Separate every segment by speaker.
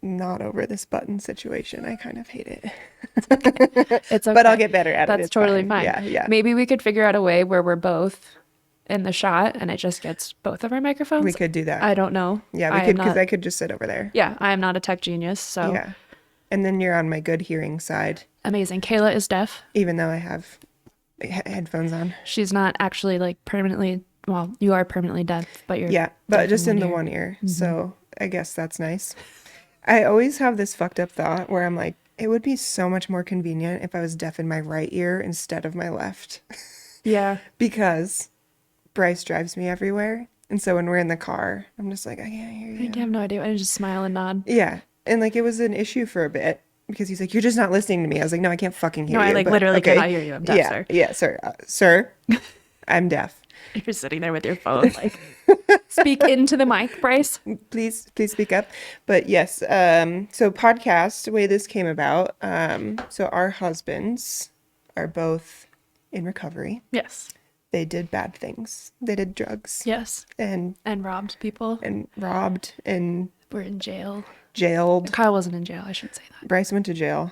Speaker 1: not over this button situation. I kind of hate it.
Speaker 2: It's okay.
Speaker 1: But I'll get better at it.
Speaker 2: That's
Speaker 1: It's
Speaker 2: totally
Speaker 1: fine.
Speaker 2: fine.
Speaker 1: Yeah, yeah.
Speaker 2: Maybe we could figure out a way where we're both in the shot and it just gets both of our
Speaker 1: We
Speaker 2: microphones.
Speaker 1: could do that.
Speaker 2: I don't know.
Speaker 1: Yeah, we
Speaker 2: I am
Speaker 1: could, because
Speaker 2: not,
Speaker 1: I could just sit over there.
Speaker 2: yeah, I am not a tech genius. So
Speaker 1: Yeah. And then you're on my good hearing side,
Speaker 2: amazing. Kayla is deaf.
Speaker 1: even though I have headphones on.
Speaker 2: She's not actually like permanently, well, you are permanently deaf, but you're
Speaker 1: Yeah,
Speaker 2: deaf
Speaker 1: but just in the
Speaker 2: ear.
Speaker 1: one ear. So I guess that's nice. I always have this fucked up thought where I'm like, it would be so much more convenient if I was deaf in my right ear instead of my left.
Speaker 2: Yeah.
Speaker 1: Because Bryce drives me everywhere. And so when we're in the car, I'm just like, I can't hear you.
Speaker 2: I have no idea. I just smile and nod.
Speaker 1: Yeah. And like it was an issue for a bit because he's like, you're just not listening to me. I was like, no, I can't fucking hear
Speaker 2: No,
Speaker 1: you.
Speaker 2: I like
Speaker 1: But,
Speaker 2: literally
Speaker 1: okay.
Speaker 2: cannot hear you. I'm deaf,
Speaker 1: Yeah.
Speaker 2: sir.
Speaker 1: Yeah, sir. Sir, I'm deaf.
Speaker 2: You're sitting there with your phone, like, speak into the mic, Bryce.
Speaker 1: Please speak up. But yes, so podcast, the way this came about, so our husbands are both in recovery.
Speaker 2: Yes.
Speaker 1: They did bad things. They did drugs
Speaker 2: Yes.
Speaker 1: and
Speaker 2: And robbed people.
Speaker 1: robbed and
Speaker 2: We're in jail.
Speaker 1: jailed.
Speaker 2: Kyle wasn't in jail. I shouldn't say that.
Speaker 1: Bryce went to jail.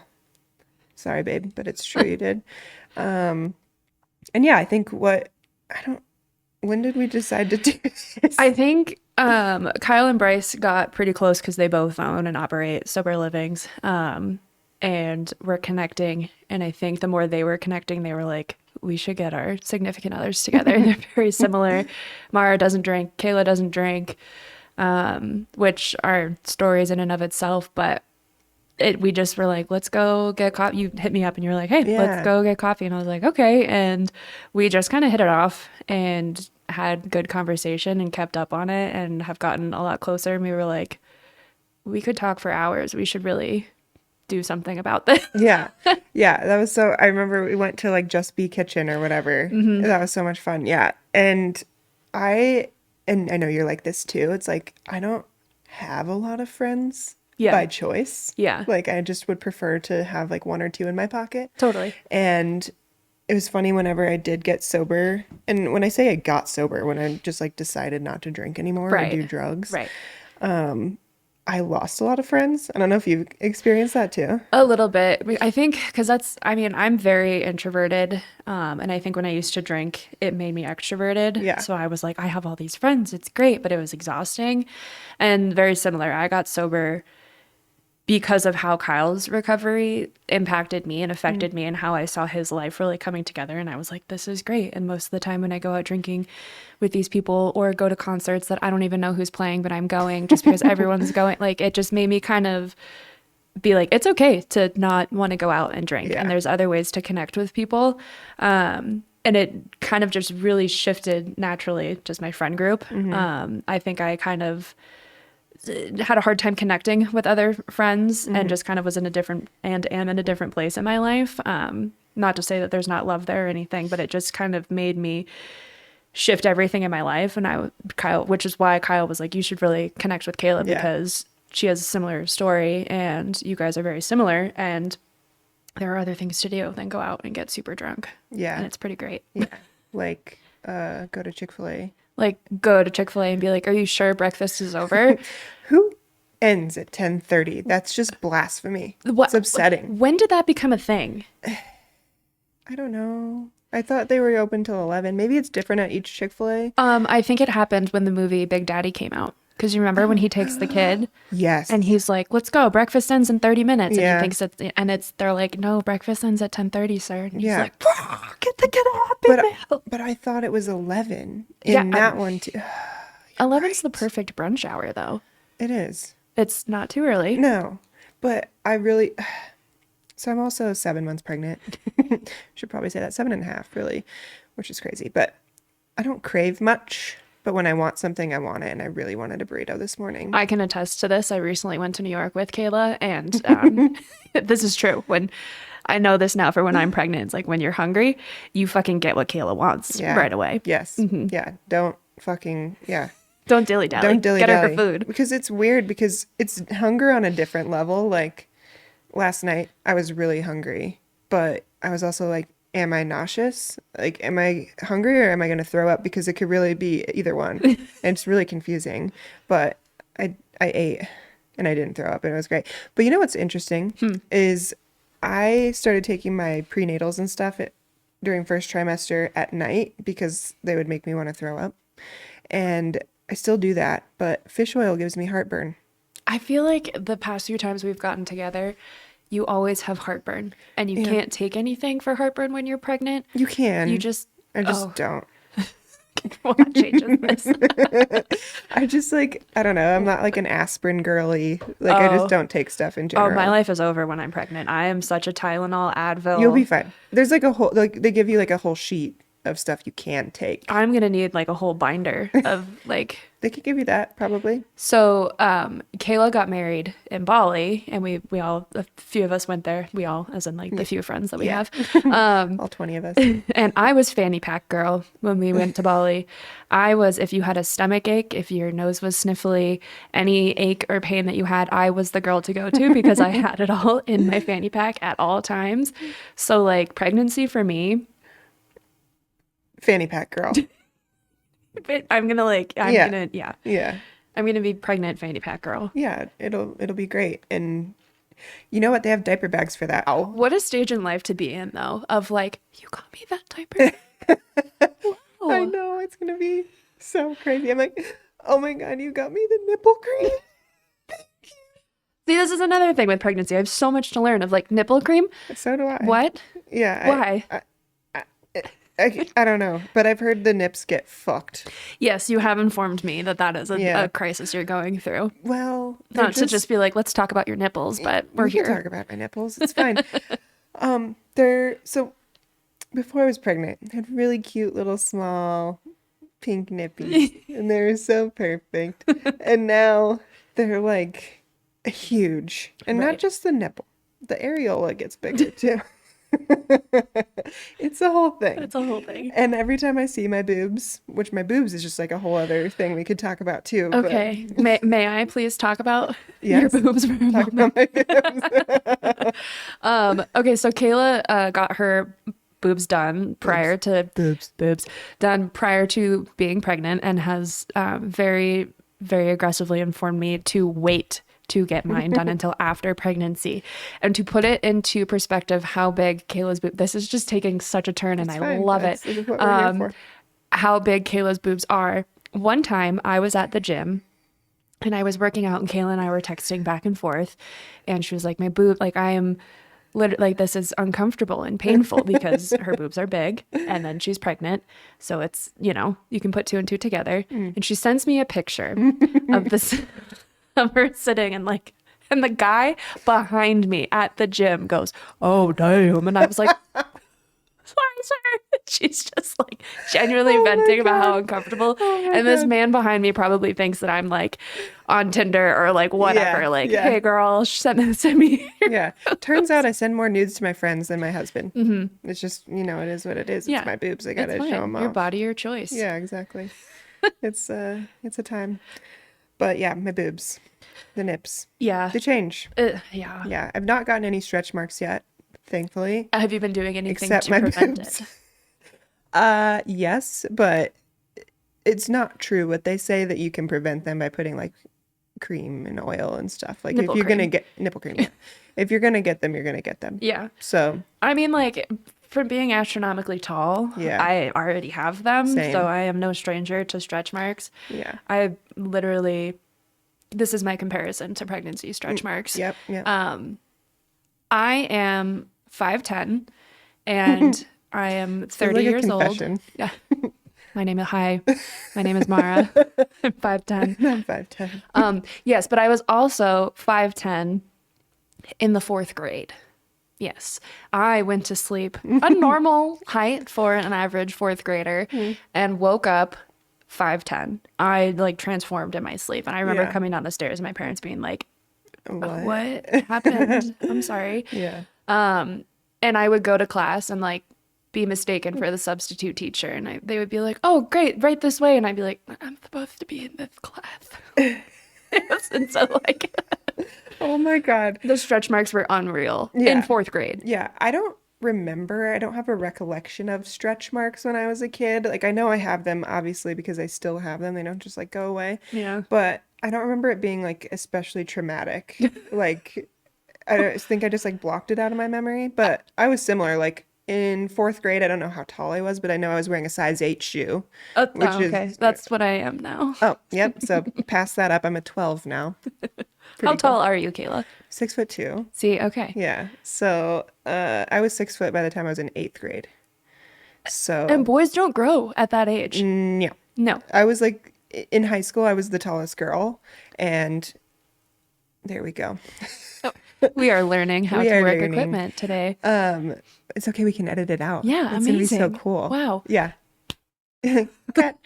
Speaker 1: Sorry, babe, but it's true you did. And yeah, I think when did we decide to do this?
Speaker 2: I think Kyle and Bryce got pretty close because they both own and operate sober livings. And we're connecting. And I think the more they were connecting, they were like, we should get our significant others together. They're very similar. Mara doesn't drink. Kayla doesn't drink, which are stories in and of itself. But we just were like, let's go get coffee. You hit me up and you were like, hey,
Speaker 1: Yeah.
Speaker 2: let's go get coffee. And I was like, okay. And we just kind of hit it off and had good conversation and kept up on it and have gotten a lot closer. And we were like, we could talk for hours. We should really do something about this.
Speaker 1: Yeah. Yeah. That was I remember we went to like Just Be Kitchen or whatever. That was so much fun. Yeah. And I know you're like this too. It's like, I don't have a lot of friends by choice.
Speaker 2: Yeah.
Speaker 1: Like I just would prefer to have like one or two in my pocket.
Speaker 2: Totally.
Speaker 1: And it was funny whenever I did get sober. And when I say I got sober, when I just like decided not to drink anymore or do drugs.
Speaker 2: Right.
Speaker 1: I lost a lot of friends. I don't know if you've experienced that too.
Speaker 2: A little bit. I think because I'm very introverted. And I think when I used to drink, it made me extroverted.
Speaker 1: Yeah.
Speaker 2: So I was like, I have all these friends. It's great, but it was exhausting. And very similar. I got sober because of how Kyle's recovery impacted me and affected me and how I saw his life really coming together. And I was like, this is great. And most of the time when I go out drinking with these people or go to concerts that I don't even know who's playing, but I'm going just because everyone's going, like, it just made me kind of be like, it's okay to not want to go out and drink.
Speaker 1: Yeah.
Speaker 2: And there's other ways to connect with people. And it kind of just really shifted naturally, just my friend group. I think I kind of had a hard time connecting with other friends and just kind of was in a different and am in a different place in my life. Not to say that there's not love there or anything, but it just kind of made me shift everything in my life. And Kyle, which is why Kyle was like, you should really connect with Kayla because she has a similar story and you guys are very similar. And there are other things to do than go out and get super drunk.
Speaker 1: Yeah.
Speaker 2: And it's pretty great.
Speaker 1: Yeah. Like go to Chick-fil-A.
Speaker 2: Like go to Chick-fil-A and be like, are you sure breakfast is over?
Speaker 1: Who ends at 10:30? That's just blasphemy. It's upsetting.
Speaker 2: When did that become a thing?
Speaker 1: I don't know. I thought they were open till 11. Maybe it's different at each Chick-fil-A.
Speaker 2: I think it happened when the movie Big Daddy came out. Because you remember when he takes the kid
Speaker 1: Yes.
Speaker 2: and he's like, let's go. Breakfast ends in 30 minutes.
Speaker 1: Yeah.
Speaker 2: And he thinks they're like, no, breakfast ends at 10:30, sir. And he's like, get the kid up.
Speaker 1: But I thought it was 11 in that one too.
Speaker 2: 11's the perfect brunch hour, though.
Speaker 1: It is.
Speaker 2: It's not too early.
Speaker 1: No, but I really. So I'm also 7 months pregnant. Should probably say that 7.5 really, which is crazy. But I don't crave much. But when I want something, I want it. And I really wanted a burrito this morning.
Speaker 2: I can attest to this. I recently went to New York with Kayla, and this is true. When I know this now for when I'm pregnant, it's like when you're hungry, you fucking get what Kayla wants right away.
Speaker 1: Yes. Yeah. Don't fucking, yeah.
Speaker 2: Don't dilly-dally.
Speaker 1: Don't dilly-dally.
Speaker 2: Get her food.
Speaker 1: Because it's weird because it's hunger on a different level. Like last night, I was really hungry, but I was also like, am I nauseous? Like, am I hungry or am I going to throw up? Because it could really be either one. And it's really confusing. But I ate and I didn't throw up, and it was great. But you know what's interesting is I started taking my prenatals and stuff during first trimester at night because they would make me want to throw up. And I still do that, but fish oil gives me heartburn.
Speaker 2: I feel like the past few times we've gotten together, you always have heartburn, and you
Speaker 1: Yeah.
Speaker 2: can't take anything for heartburn when you're pregnant.
Speaker 1: You can.
Speaker 2: You just,
Speaker 1: I just don't.
Speaker 2: well, that changes this.
Speaker 1: I just like, I don't know. I'm not like an aspirin girly. Like, I just don't take stuff in
Speaker 2: Oh,
Speaker 1: general.
Speaker 2: my life is over when I'm pregnant. I am such a Tylenol, Advil.
Speaker 1: You'll be fine. There's like a whole, like, they give you like a whole sheet of stuff you can take.
Speaker 2: I'm gonna need like a whole binder of like.
Speaker 1: They could give you that probably.
Speaker 2: So, Kayla got married in Bali, and we all, a few of us went there. We all, as in like the few friends that we have.
Speaker 1: All 20 of us.
Speaker 2: And I was fanny pack girl when we went to Bali. I was, if you had a stomach ache, if your nose was sniffly, any ache or pain that you had, I was the girl to go to because I had it all in my fanny pack at all times. So like pregnancy for me,
Speaker 1: Fanny pack girl.
Speaker 2: I'm gonna like, I'm
Speaker 1: Yeah.
Speaker 2: gonna, yeah.
Speaker 1: Yeah.
Speaker 2: I'm gonna be pregnant fanny pack girl.
Speaker 1: Yeah. It'll be great. And you know what? They have diaper bags for that. Oh,
Speaker 2: What a stage in life to be in though, of like, you got me that diaper.
Speaker 1: I know. It's going to be so crazy. I'm like, oh my God, you got me the nipple cream.
Speaker 2: See, this is another thing with pregnancy. I have so much to learn of like nipple cream.
Speaker 1: So do I.
Speaker 2: What?
Speaker 1: Yeah.
Speaker 2: Why?
Speaker 1: I don't know, but I've heard the nips get fucked.
Speaker 2: Yes, you have informed me that that is
Speaker 1: Yeah.
Speaker 2: a crisis you're going through.
Speaker 1: Well, they're
Speaker 2: Not to just be like, let's talk about your nipples, but we're
Speaker 1: we can
Speaker 2: here.
Speaker 1: talk about my nipples. It's fine. So before I was pregnant, I had really cute little small pink nippies, and they were so perfect. And now they're like huge, and
Speaker 2: Right.
Speaker 1: not just the nipple, the areola gets bigger too. It's a whole thing.
Speaker 2: It's a whole thing.
Speaker 1: And every time I see my boobs, which my boobs is just like a whole other thing we could talk about too. but
Speaker 2: Okay. May I please talk about
Speaker 1: Yes.
Speaker 2: your boobs for a
Speaker 1: talk
Speaker 2: moment?
Speaker 1: about my boobs.
Speaker 2: Okay, so Kayla got her boobs done prior to boobs done prior to being pregnant, and has very, very aggressively informed me to wait to get mine done until after pregnancy. And to put it into perspective, how big Kayla's boob, this is just taking such a turn, and
Speaker 1: It's
Speaker 2: I
Speaker 1: fine.
Speaker 2: love
Speaker 1: That's
Speaker 2: it.
Speaker 1: what we're here for.
Speaker 2: How big Kayla's boobs are. One time I was at the gym and I was working out, and Kayla and I were texting back and forth, and she was like, my boob, like I am literally like, this is uncomfortable and painful because her boobs are big and then she's pregnant. So it's, you know, you can put two and two together. And she sends me a picture of this, of her sitting, and like, and the guy behind me at the gym goes, "Oh, damn." And I was like, sorry, sir. She's just like genuinely venting about how uncomfortable. And this man behind me probably thinks that I'm like on Tinder or like whatever.
Speaker 1: Yeah,
Speaker 2: like,
Speaker 1: yeah.
Speaker 2: hey girl, send me.
Speaker 1: Yeah. Turns out I send more nudes to my friends than my husband. It's just, you know, it is what it is.
Speaker 2: Yeah.
Speaker 1: It's my boobs. I gotta
Speaker 2: It's
Speaker 1: show
Speaker 2: fine.
Speaker 1: them
Speaker 2: Your
Speaker 1: off.
Speaker 2: body, your choice.
Speaker 1: Yeah, exactly. It's a time. But yeah, my boobs, the nips,
Speaker 2: Yeah.
Speaker 1: they change.
Speaker 2: Yeah.
Speaker 1: Yeah, I've not gotten any stretch marks yet, thankfully.
Speaker 2: Have you been doing anything
Speaker 1: Except
Speaker 2: to
Speaker 1: my
Speaker 2: prevent
Speaker 1: boobs.
Speaker 2: it?
Speaker 1: Yes, but it's not true what they say that you can prevent them by putting like cream and oil and stuff. Like
Speaker 2: Nipple
Speaker 1: if you're gonna
Speaker 2: cream.
Speaker 1: get nipple cream, yeah. If you're gonna get them, you're gonna get them.
Speaker 2: Yeah.
Speaker 1: So
Speaker 2: I mean, like, from being astronomically tall,
Speaker 1: Yeah.
Speaker 2: I already have them.
Speaker 1: Same.
Speaker 2: So I am no stranger to stretch marks.
Speaker 1: yeah.
Speaker 2: I literally, this is my comparison to pregnancy stretch marks.
Speaker 1: Yep. Yep.
Speaker 2: I am 5'10", and I am 30
Speaker 1: like a
Speaker 2: years old.
Speaker 1: confession.
Speaker 2: Yeah. My name is Mara. I'm 5'10".
Speaker 1: I'm 5'10".
Speaker 2: Yes, but I was also 5'10" in the 4th grade. Yes. I went to sleep a normal height for an average 4th grader and woke up 5'10". I like transformed in my sleep. And I remember
Speaker 1: Yeah.
Speaker 2: coming down the stairs and my parents being like,
Speaker 1: What?
Speaker 2: what happened? I'm sorry.
Speaker 1: Yeah.
Speaker 2: And I would go to class and like be mistaken for the substitute teacher. And they would be like, oh, great, right this way. And I'd be like, I'm supposed to be in this class. Yes, and so like
Speaker 1: Oh my God.
Speaker 2: the stretch marks were unreal
Speaker 1: Yeah.
Speaker 2: in 4th grade.
Speaker 1: Yeah. I don't remember. I don't have a recollection of stretch marks when I was a kid. Like I know I have them obviously because I still have them. They don't just like go away.
Speaker 2: Yeah.
Speaker 1: But I don't remember it being like especially traumatic. Like I don't think I just like blocked it out of my memory, but I was similar. Like in fourth grade, I don't know how tall I was, but I know I was wearing a size 8 shoe, which
Speaker 2: Okay.
Speaker 1: is,
Speaker 2: That's what I am now.
Speaker 1: oh, yep. So pass that up. I'm a 12 now.
Speaker 2: How
Speaker 1: Pretty cool.
Speaker 2: tall are you, Kayla?
Speaker 1: 6'2".
Speaker 2: See, okay.
Speaker 1: Yeah. So I was 6 foot by the time I was in eighth grade.
Speaker 2: And
Speaker 1: So
Speaker 2: boys don't grow at that age.
Speaker 1: yeah,
Speaker 2: No.
Speaker 1: I was like in high school, I was the tallest girl, and there we go.
Speaker 2: Oh, we are learning how
Speaker 1: We
Speaker 2: to
Speaker 1: are
Speaker 2: work
Speaker 1: learning.
Speaker 2: equipment today.
Speaker 1: It's okay. We can edit it out.
Speaker 2: Yeah,
Speaker 1: It's gonna be so
Speaker 2: amazing.
Speaker 1: cool.
Speaker 2: Wow.
Speaker 1: Yeah. Cut.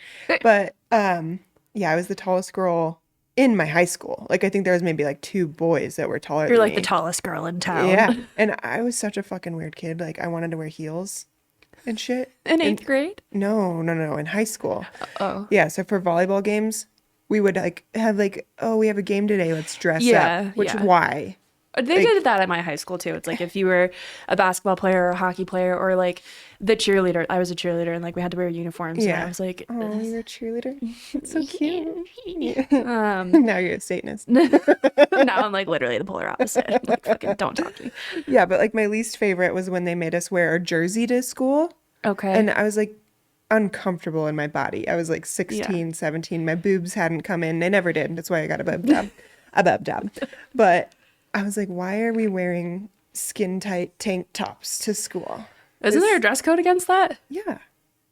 Speaker 1: But yeah, I was the tallest girl in my high school. Like I think there was maybe like two boys that were taller
Speaker 2: You're
Speaker 1: than
Speaker 2: like the
Speaker 1: me.
Speaker 2: tallest girl in
Speaker 1: Yeah.
Speaker 2: town.
Speaker 1: And I was such a fucking weird kid. Like I wanted to wear heels and shit.
Speaker 2: In
Speaker 1: And
Speaker 2: eighth grade?
Speaker 1: no, in high school.
Speaker 2: Oh.
Speaker 1: Yeah, so for volleyball games, we would like have like, oh, we have a game today, let's dress
Speaker 2: Yeah,
Speaker 1: up. Which
Speaker 2: yeah.
Speaker 1: why?
Speaker 2: They
Speaker 1: Like,
Speaker 2: did that at my high school too. It's like if you were a basketball player or a hockey player or like the cheerleader. I was a cheerleader and like we had to wear uniforms. And
Speaker 1: yeah.
Speaker 2: I was like,
Speaker 1: Oh, you're a cheerleader? That's so cute. Yeah.
Speaker 2: um,
Speaker 1: Now you're a Satanist.
Speaker 2: now I'm like literally the polar opposite. I'm like, fucking don't talk to me.
Speaker 1: Yeah, but like my least favorite was when they made us wear our jersey to school.
Speaker 2: Okay.
Speaker 1: And I was like uncomfortable in my body. I was like 16,
Speaker 2: Yeah.
Speaker 1: 17. My boobs hadn't come in. They never did. That's why I got a boob job. A boob job. But I was like, why are we wearing skin tight tank tops to school?
Speaker 2: Isn't there a dress code against that?
Speaker 1: Yeah.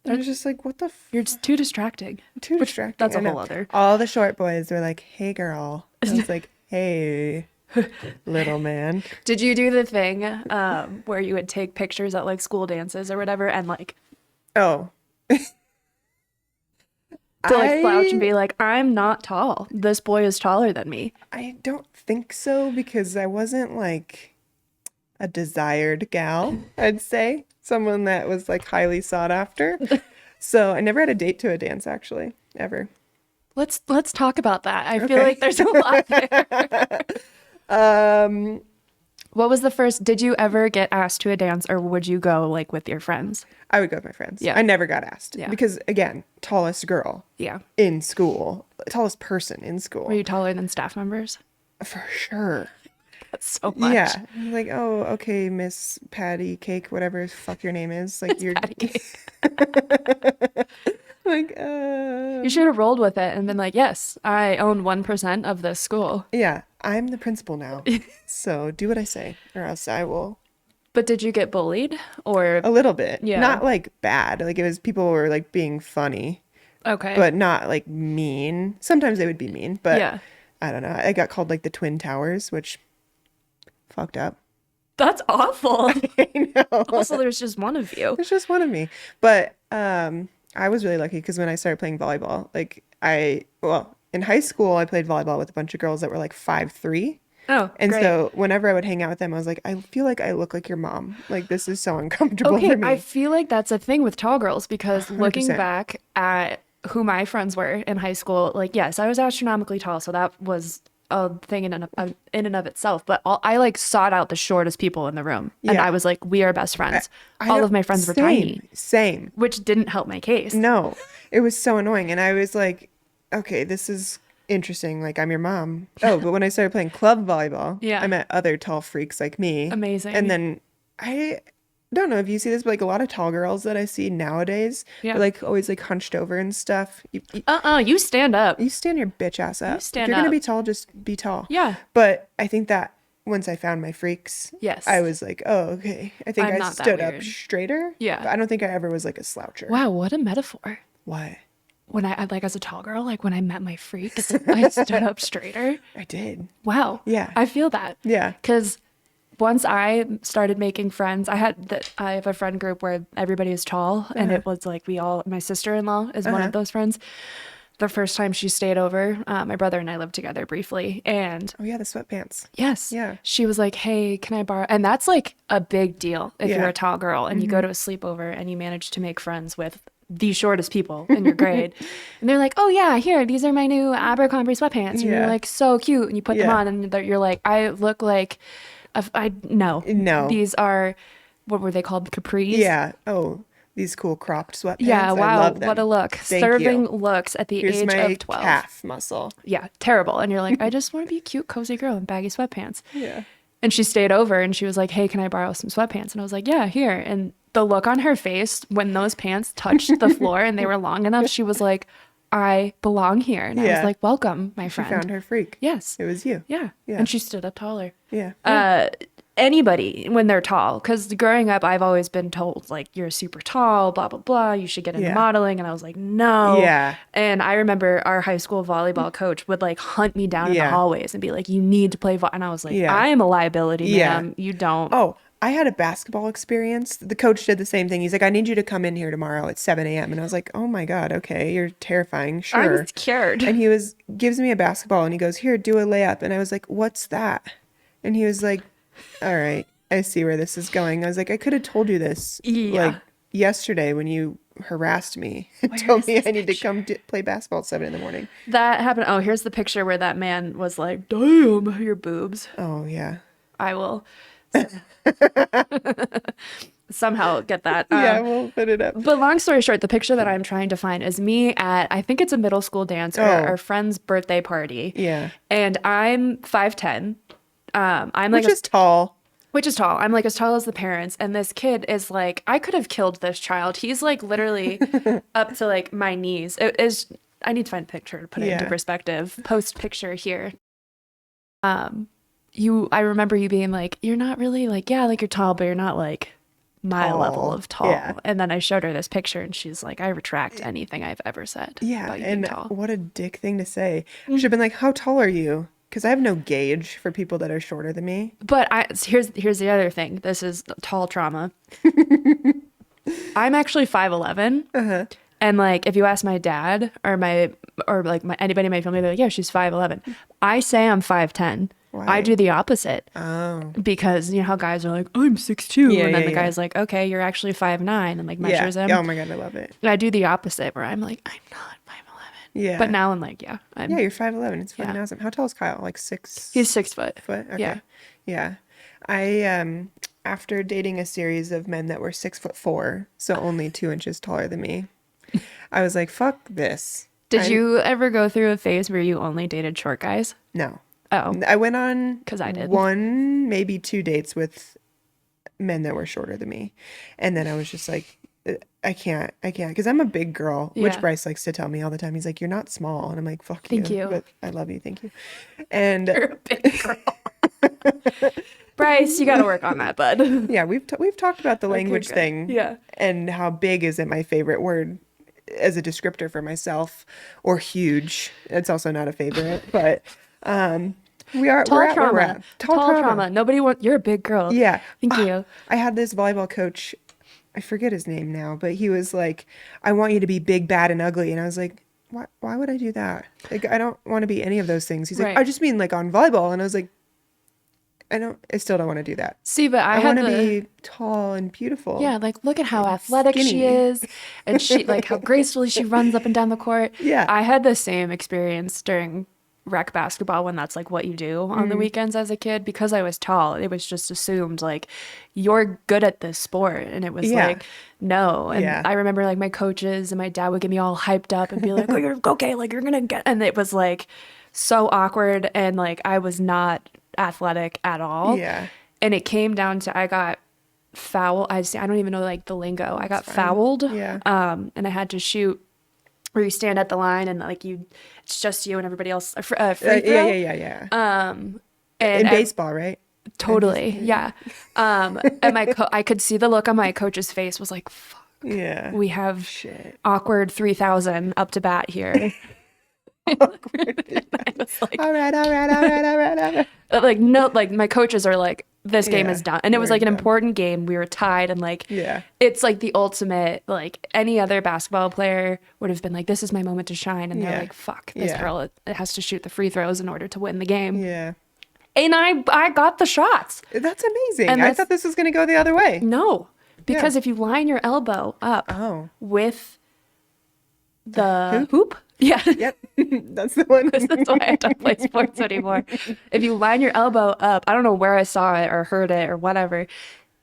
Speaker 1: I was just like, what the f
Speaker 2: You're just too distracting.
Speaker 1: too distracting.
Speaker 2: That's
Speaker 1: I
Speaker 2: a
Speaker 1: know.
Speaker 2: whole other.
Speaker 1: All the short boys were like, hey girl. I was like, hey little man.
Speaker 2: Did you do the thing where you would take pictures at like school dances or whatever and like
Speaker 1: Oh.
Speaker 2: to like slouch and be like, I'm not tall. This boy is taller than me.
Speaker 1: I don't think so because I wasn't like a desired gal, I'd say. Someone that was like highly sought after. So I never had a date to a dance actually, ever.
Speaker 2: Let's talk about that. I feel
Speaker 1: Okay.
Speaker 2: like there's a lot there.
Speaker 1: Um,
Speaker 2: What was the first? Did you ever get asked to a dance or would you go like with your friends?
Speaker 1: I would go with my friends.
Speaker 2: Yeah.
Speaker 1: I never got asked.
Speaker 2: Yeah.
Speaker 1: Because again, tallest girl
Speaker 2: Yeah.
Speaker 1: in school, tallest person in school.
Speaker 2: Were you taller than staff members?
Speaker 1: For sure.
Speaker 2: That's so much.
Speaker 1: Yeah. Like, oh, okay, Miss Patty Cake, whatever the fuck your name is. Like you're
Speaker 2: Patty cake.
Speaker 1: like,
Speaker 2: You should have rolled with it and been like, yes, I own 1% of this school.
Speaker 1: yeah, I'm the principal now. So do what I say, or else I will.
Speaker 2: But did you get bullied or
Speaker 1: A little bit.
Speaker 2: Yeah.
Speaker 1: Not like bad. Like it was people were like being funny,
Speaker 2: okay?
Speaker 1: but not like mean. Sometimes they would be mean, but
Speaker 2: Yeah.
Speaker 1: I don't know. I got called like the Twin Towers, which fucked up.
Speaker 2: That's awful.
Speaker 1: I know.
Speaker 2: Also, there's just one of you.
Speaker 1: It's just one of me. But I was really lucky because when I started playing volleyball, like well, in high school, I played volleyball with a bunch of girls that were like 5'3".
Speaker 2: Oh,
Speaker 1: And
Speaker 2: great.
Speaker 1: so whenever I would hang out with them, I was like, I feel like I look like your mom. Like this is so uncomfortable
Speaker 2: Okay,
Speaker 1: for me.
Speaker 2: I feel like that's a thing with tall girls because looking
Speaker 1: 100%.
Speaker 2: back at who my friends were in high school, like yes, I was astronomically tall, so that was a thing in and of itself. But I like sought out the shortest people in the room, and
Speaker 1: Yeah.
Speaker 2: I was like, we are best friends.
Speaker 1: I
Speaker 2: All
Speaker 1: don't-
Speaker 2: of my friends were
Speaker 1: same,
Speaker 2: tiny,
Speaker 1: Same.
Speaker 2: which didn't help my case.
Speaker 1: No, it was so annoying. And I was like, okay, this is interesting. Like, I'm your mom. Oh, but when I started playing club volleyball,
Speaker 2: Yeah.
Speaker 1: I met other tall freaks like me.
Speaker 2: Amazing.
Speaker 1: And then I don't know if you see this, but like a lot of tall girls that I see nowadays,
Speaker 2: Yeah.
Speaker 1: are like always like hunched over and stuff.
Speaker 2: You stand up.
Speaker 1: You stand your bitch ass up.
Speaker 2: stand
Speaker 1: if you're going
Speaker 2: up.
Speaker 1: to be tall, just be tall.
Speaker 2: Yeah.
Speaker 1: But I think that once I found my freaks,
Speaker 2: Yes.
Speaker 1: I was like, oh, okay. I think
Speaker 2: I'm
Speaker 1: I
Speaker 2: not that
Speaker 1: stood up
Speaker 2: weird.
Speaker 1: straighter.
Speaker 2: Yeah.
Speaker 1: But I don't think I ever was like a sloucher.
Speaker 2: Wow, what a metaphor.
Speaker 1: Why?
Speaker 2: When I like as a tall girl, like when I met my freaks, I stood up straighter.
Speaker 1: I did.
Speaker 2: Wow.
Speaker 1: Yeah.
Speaker 2: I feel that.
Speaker 1: Yeah.
Speaker 2: Because once I started making friends, I have a friend group where everybody is tall, and it was like my sister-in-law is one of those friends. The first time she stayed over, my brother and I lived together briefly, and
Speaker 1: Oh yeah, the sweatpants.
Speaker 2: yes,
Speaker 1: Yeah.
Speaker 2: she was like, "Hey, can I borrow?" And that's like a big deal if
Speaker 1: Yeah.
Speaker 2: you're a tall girl and you go to a sleepover and you manage to make friends with the shortest people in your grade, and they're like, "Oh yeah, here, these are my new Abercrombie sweatpants," and you're
Speaker 1: Yeah.
Speaker 2: like, "So cute," and you put them
Speaker 1: Yeah.
Speaker 2: on, and you're like, "I look like." No.
Speaker 1: No.
Speaker 2: These are, what were they called? Capris?
Speaker 1: Yeah. Oh, these cool cropped sweatpants.
Speaker 2: Yeah,
Speaker 1: I
Speaker 2: wow,
Speaker 1: love them.
Speaker 2: what a look.
Speaker 1: Thank
Speaker 2: Serving
Speaker 1: you.
Speaker 2: looks at the
Speaker 1: Here's
Speaker 2: age
Speaker 1: my
Speaker 2: of 12.
Speaker 1: calf muscle.
Speaker 2: Yeah, terrible. And you're like, I just want to be a cute, cozy girl in baggy sweatpants.
Speaker 1: Yeah.
Speaker 2: And she stayed over and she was like, hey, can I borrow some sweatpants? And I was like, yeah, here. And the look on her face when those pants touched the floor and they were long enough, she was like, I belong here. And I was
Speaker 1: Yeah.
Speaker 2: like, welcome, my
Speaker 1: She
Speaker 2: friend.
Speaker 1: found her freak.
Speaker 2: Yes.
Speaker 1: It was you.
Speaker 2: Yeah.
Speaker 1: Yeah.
Speaker 2: And she stood up taller.
Speaker 1: Yeah.
Speaker 2: Anybody when they're tall, because growing up I've always been told like you're super tall, blah blah blah, you should get into
Speaker 1: Yeah.
Speaker 2: modeling, and I was like no.
Speaker 1: Yeah.
Speaker 2: And I remember our high school volleyball coach would like hunt me down in the
Speaker 1: Yeah.
Speaker 2: hallways and be like, you need to play and I was like,
Speaker 1: Yeah.
Speaker 2: I am a liability,
Speaker 1: Yeah.
Speaker 2: ma'am. You don't.
Speaker 1: Oh, I had a basketball experience. The coach did the same thing. He's like, I need you to come in here tomorrow at 7 a.m. And I was like, oh my God, okay, you're terrifying. Sure.
Speaker 2: I'm scared.
Speaker 1: And he gives me a basketball and he goes, here, do a layup. And I was like, what's that? And he was like, all right, I see where this is going. I was like, I could have told you this
Speaker 2: Yeah.
Speaker 1: like yesterday when you harassed me and told me I need to come play basketball at 7 in the morning.
Speaker 2: That happened. Oh, here's the picture where that man was like, damn, your boobs.
Speaker 1: Oh, yeah.
Speaker 2: I will somehow get that.
Speaker 1: Yeah, we'll put it up.
Speaker 2: But long story short, the picture that I'm trying to find is me at, I think it's a middle school dance or our friend's birthday party.
Speaker 1: Yeah.
Speaker 2: And I'm 5'10". I'm
Speaker 1: Which
Speaker 2: like,
Speaker 1: is tall.
Speaker 2: which is tall. I'm like as tall as the parents. And this kid is like, I could have killed this child. He's like literally up to like my knees. It is, I need to find a picture to put it into
Speaker 1: Yeah.
Speaker 2: perspective. Post picture here. I remember you being like, you're not really like, yeah, like you're tall, but you're not like my
Speaker 1: Tall.
Speaker 2: level of tall.
Speaker 1: Yeah.
Speaker 2: And then I showed her this picture and she's like, I retract anything I've ever said
Speaker 1: Yeah,
Speaker 2: about you being
Speaker 1: and
Speaker 2: tall.
Speaker 1: what a dick thing to say. Should have been like, how tall are you? Because I have no gauge for people that are shorter than me.
Speaker 2: But here's the other thing. This is tall trauma. I'm actually 5'11".
Speaker 1: Uh-huh.
Speaker 2: And like if you ask my dad or anybody in my family, they're like, yeah, she's 5'11". I say I'm 5'10".
Speaker 1: Why?
Speaker 2: I do the opposite.
Speaker 1: Oh.
Speaker 2: Because you know how guys are like, I'm 6'2",
Speaker 1: Yeah,
Speaker 2: and then
Speaker 1: yeah,
Speaker 2: the guy's like, okay, you're actually 5'9", and like measures
Speaker 1: Yeah.
Speaker 2: him.
Speaker 1: Oh my God, I love it.
Speaker 2: And I do the opposite where I'm like, I'm not 5'11".
Speaker 1: Yeah.
Speaker 2: But now I'm like, yeah,
Speaker 1: Yeah, you're 5'11". It's fucking
Speaker 2: Yeah.
Speaker 1: awesome. How tall is Kyle? Like 6
Speaker 2: he's 6 foot.
Speaker 1: foot? Okay.
Speaker 2: Yeah.
Speaker 1: Yeah. I after dating a series of men that were 6'4", so only 2 inches taller than me, I was like, fuck this.
Speaker 2: Did you ever go through a phase where you only dated short guys?
Speaker 1: No.
Speaker 2: Oh,
Speaker 1: I went on
Speaker 2: 'Cause I did.
Speaker 1: 1, maybe 2 dates with men that were shorter than me. And then I was just like, I can't. Because I'm a big girl, which
Speaker 2: Yeah.
Speaker 1: Bryce likes to tell me all the time. He's like, you're not small. And I'm like, fuck
Speaker 2: Thank you.
Speaker 1: But I love you. Thank you. And
Speaker 2: you're a big girl. Bryce, you got to work on that, bud.
Speaker 1: yeah, we've talked about the language
Speaker 2: good.
Speaker 1: thing.
Speaker 2: Yeah.
Speaker 1: And how big isn't my favorite word as a descriptor for myself, or huge. It's also not a favorite, but we're at where we're at.
Speaker 2: Tall trauma. Nobody wants. You're a big girl.
Speaker 1: Yeah.
Speaker 2: Thank you.
Speaker 1: I had this volleyball coach, I forget his name now, but he was like, I want you to be big, bad, and ugly. And I was like, why would I do that? Like, I don't want to be any of those things. He's like,
Speaker 2: Right.
Speaker 1: I just mean like on volleyball. And I was like, I still don't want to do that.
Speaker 2: See, but I
Speaker 1: want
Speaker 2: had
Speaker 1: to
Speaker 2: the
Speaker 1: be tall and beautiful.
Speaker 2: yeah, like look at how athletic she
Speaker 1: skinny.
Speaker 2: is, and she like how gracefully she runs up and down the court.
Speaker 1: Yeah.
Speaker 2: I had the same experience during rec basketball when that's like what you do on
Speaker 1: Mm.
Speaker 2: the weekends as a kid. Because I was tall, it was just assumed like you're good at this sport, and it was
Speaker 1: Yeah.
Speaker 2: like no. And
Speaker 1: Yeah.
Speaker 2: I remember like my coaches and my dad would get me all hyped up and be like, "Oh, you're okay, like you're gonna get," and it was like so awkward, and like I was not athletic at all.
Speaker 1: Yeah.
Speaker 2: And it came down to I got foul. I don't even know like the lingo. I got fouled.
Speaker 1: Yeah.
Speaker 2: And I had to shoot where you stand at the line and like it's just you and everybody else. Free throw.
Speaker 1: Yeah.
Speaker 2: And
Speaker 1: In baseball, right?
Speaker 2: totally, yeah. And I could see the look on my coach's face was like, fuck,
Speaker 1: Yeah.
Speaker 2: we have
Speaker 1: Shit.
Speaker 2: awkward 3,000 up to bat here. I was like,
Speaker 1: All right.
Speaker 2: like no, like my coaches are like, this game
Speaker 1: Yeah,
Speaker 2: is done, and it was
Speaker 1: we're
Speaker 2: like an
Speaker 1: done.
Speaker 2: important game. We were tied, and like
Speaker 1: Yeah.
Speaker 2: it's like the ultimate. Like any other basketball player would have been like, this is my moment to shine, and they're
Speaker 1: Yeah.
Speaker 2: like, fuck, this
Speaker 1: Yeah.
Speaker 2: girl, it has to shoot the free throws in order to win the game.
Speaker 1: Yeah.
Speaker 2: And I got the shots.
Speaker 1: That's amazing.
Speaker 2: And
Speaker 1: I
Speaker 2: that's-
Speaker 1: thought this was going to go the other way.
Speaker 2: No, because if you line your elbow up
Speaker 1: Oh.
Speaker 2: with the hoop, yeah.
Speaker 1: Yep. That's the one.
Speaker 2: That's why I don't play sports anymore. If you line your elbow up, I don't know where I saw it or heard it or whatever,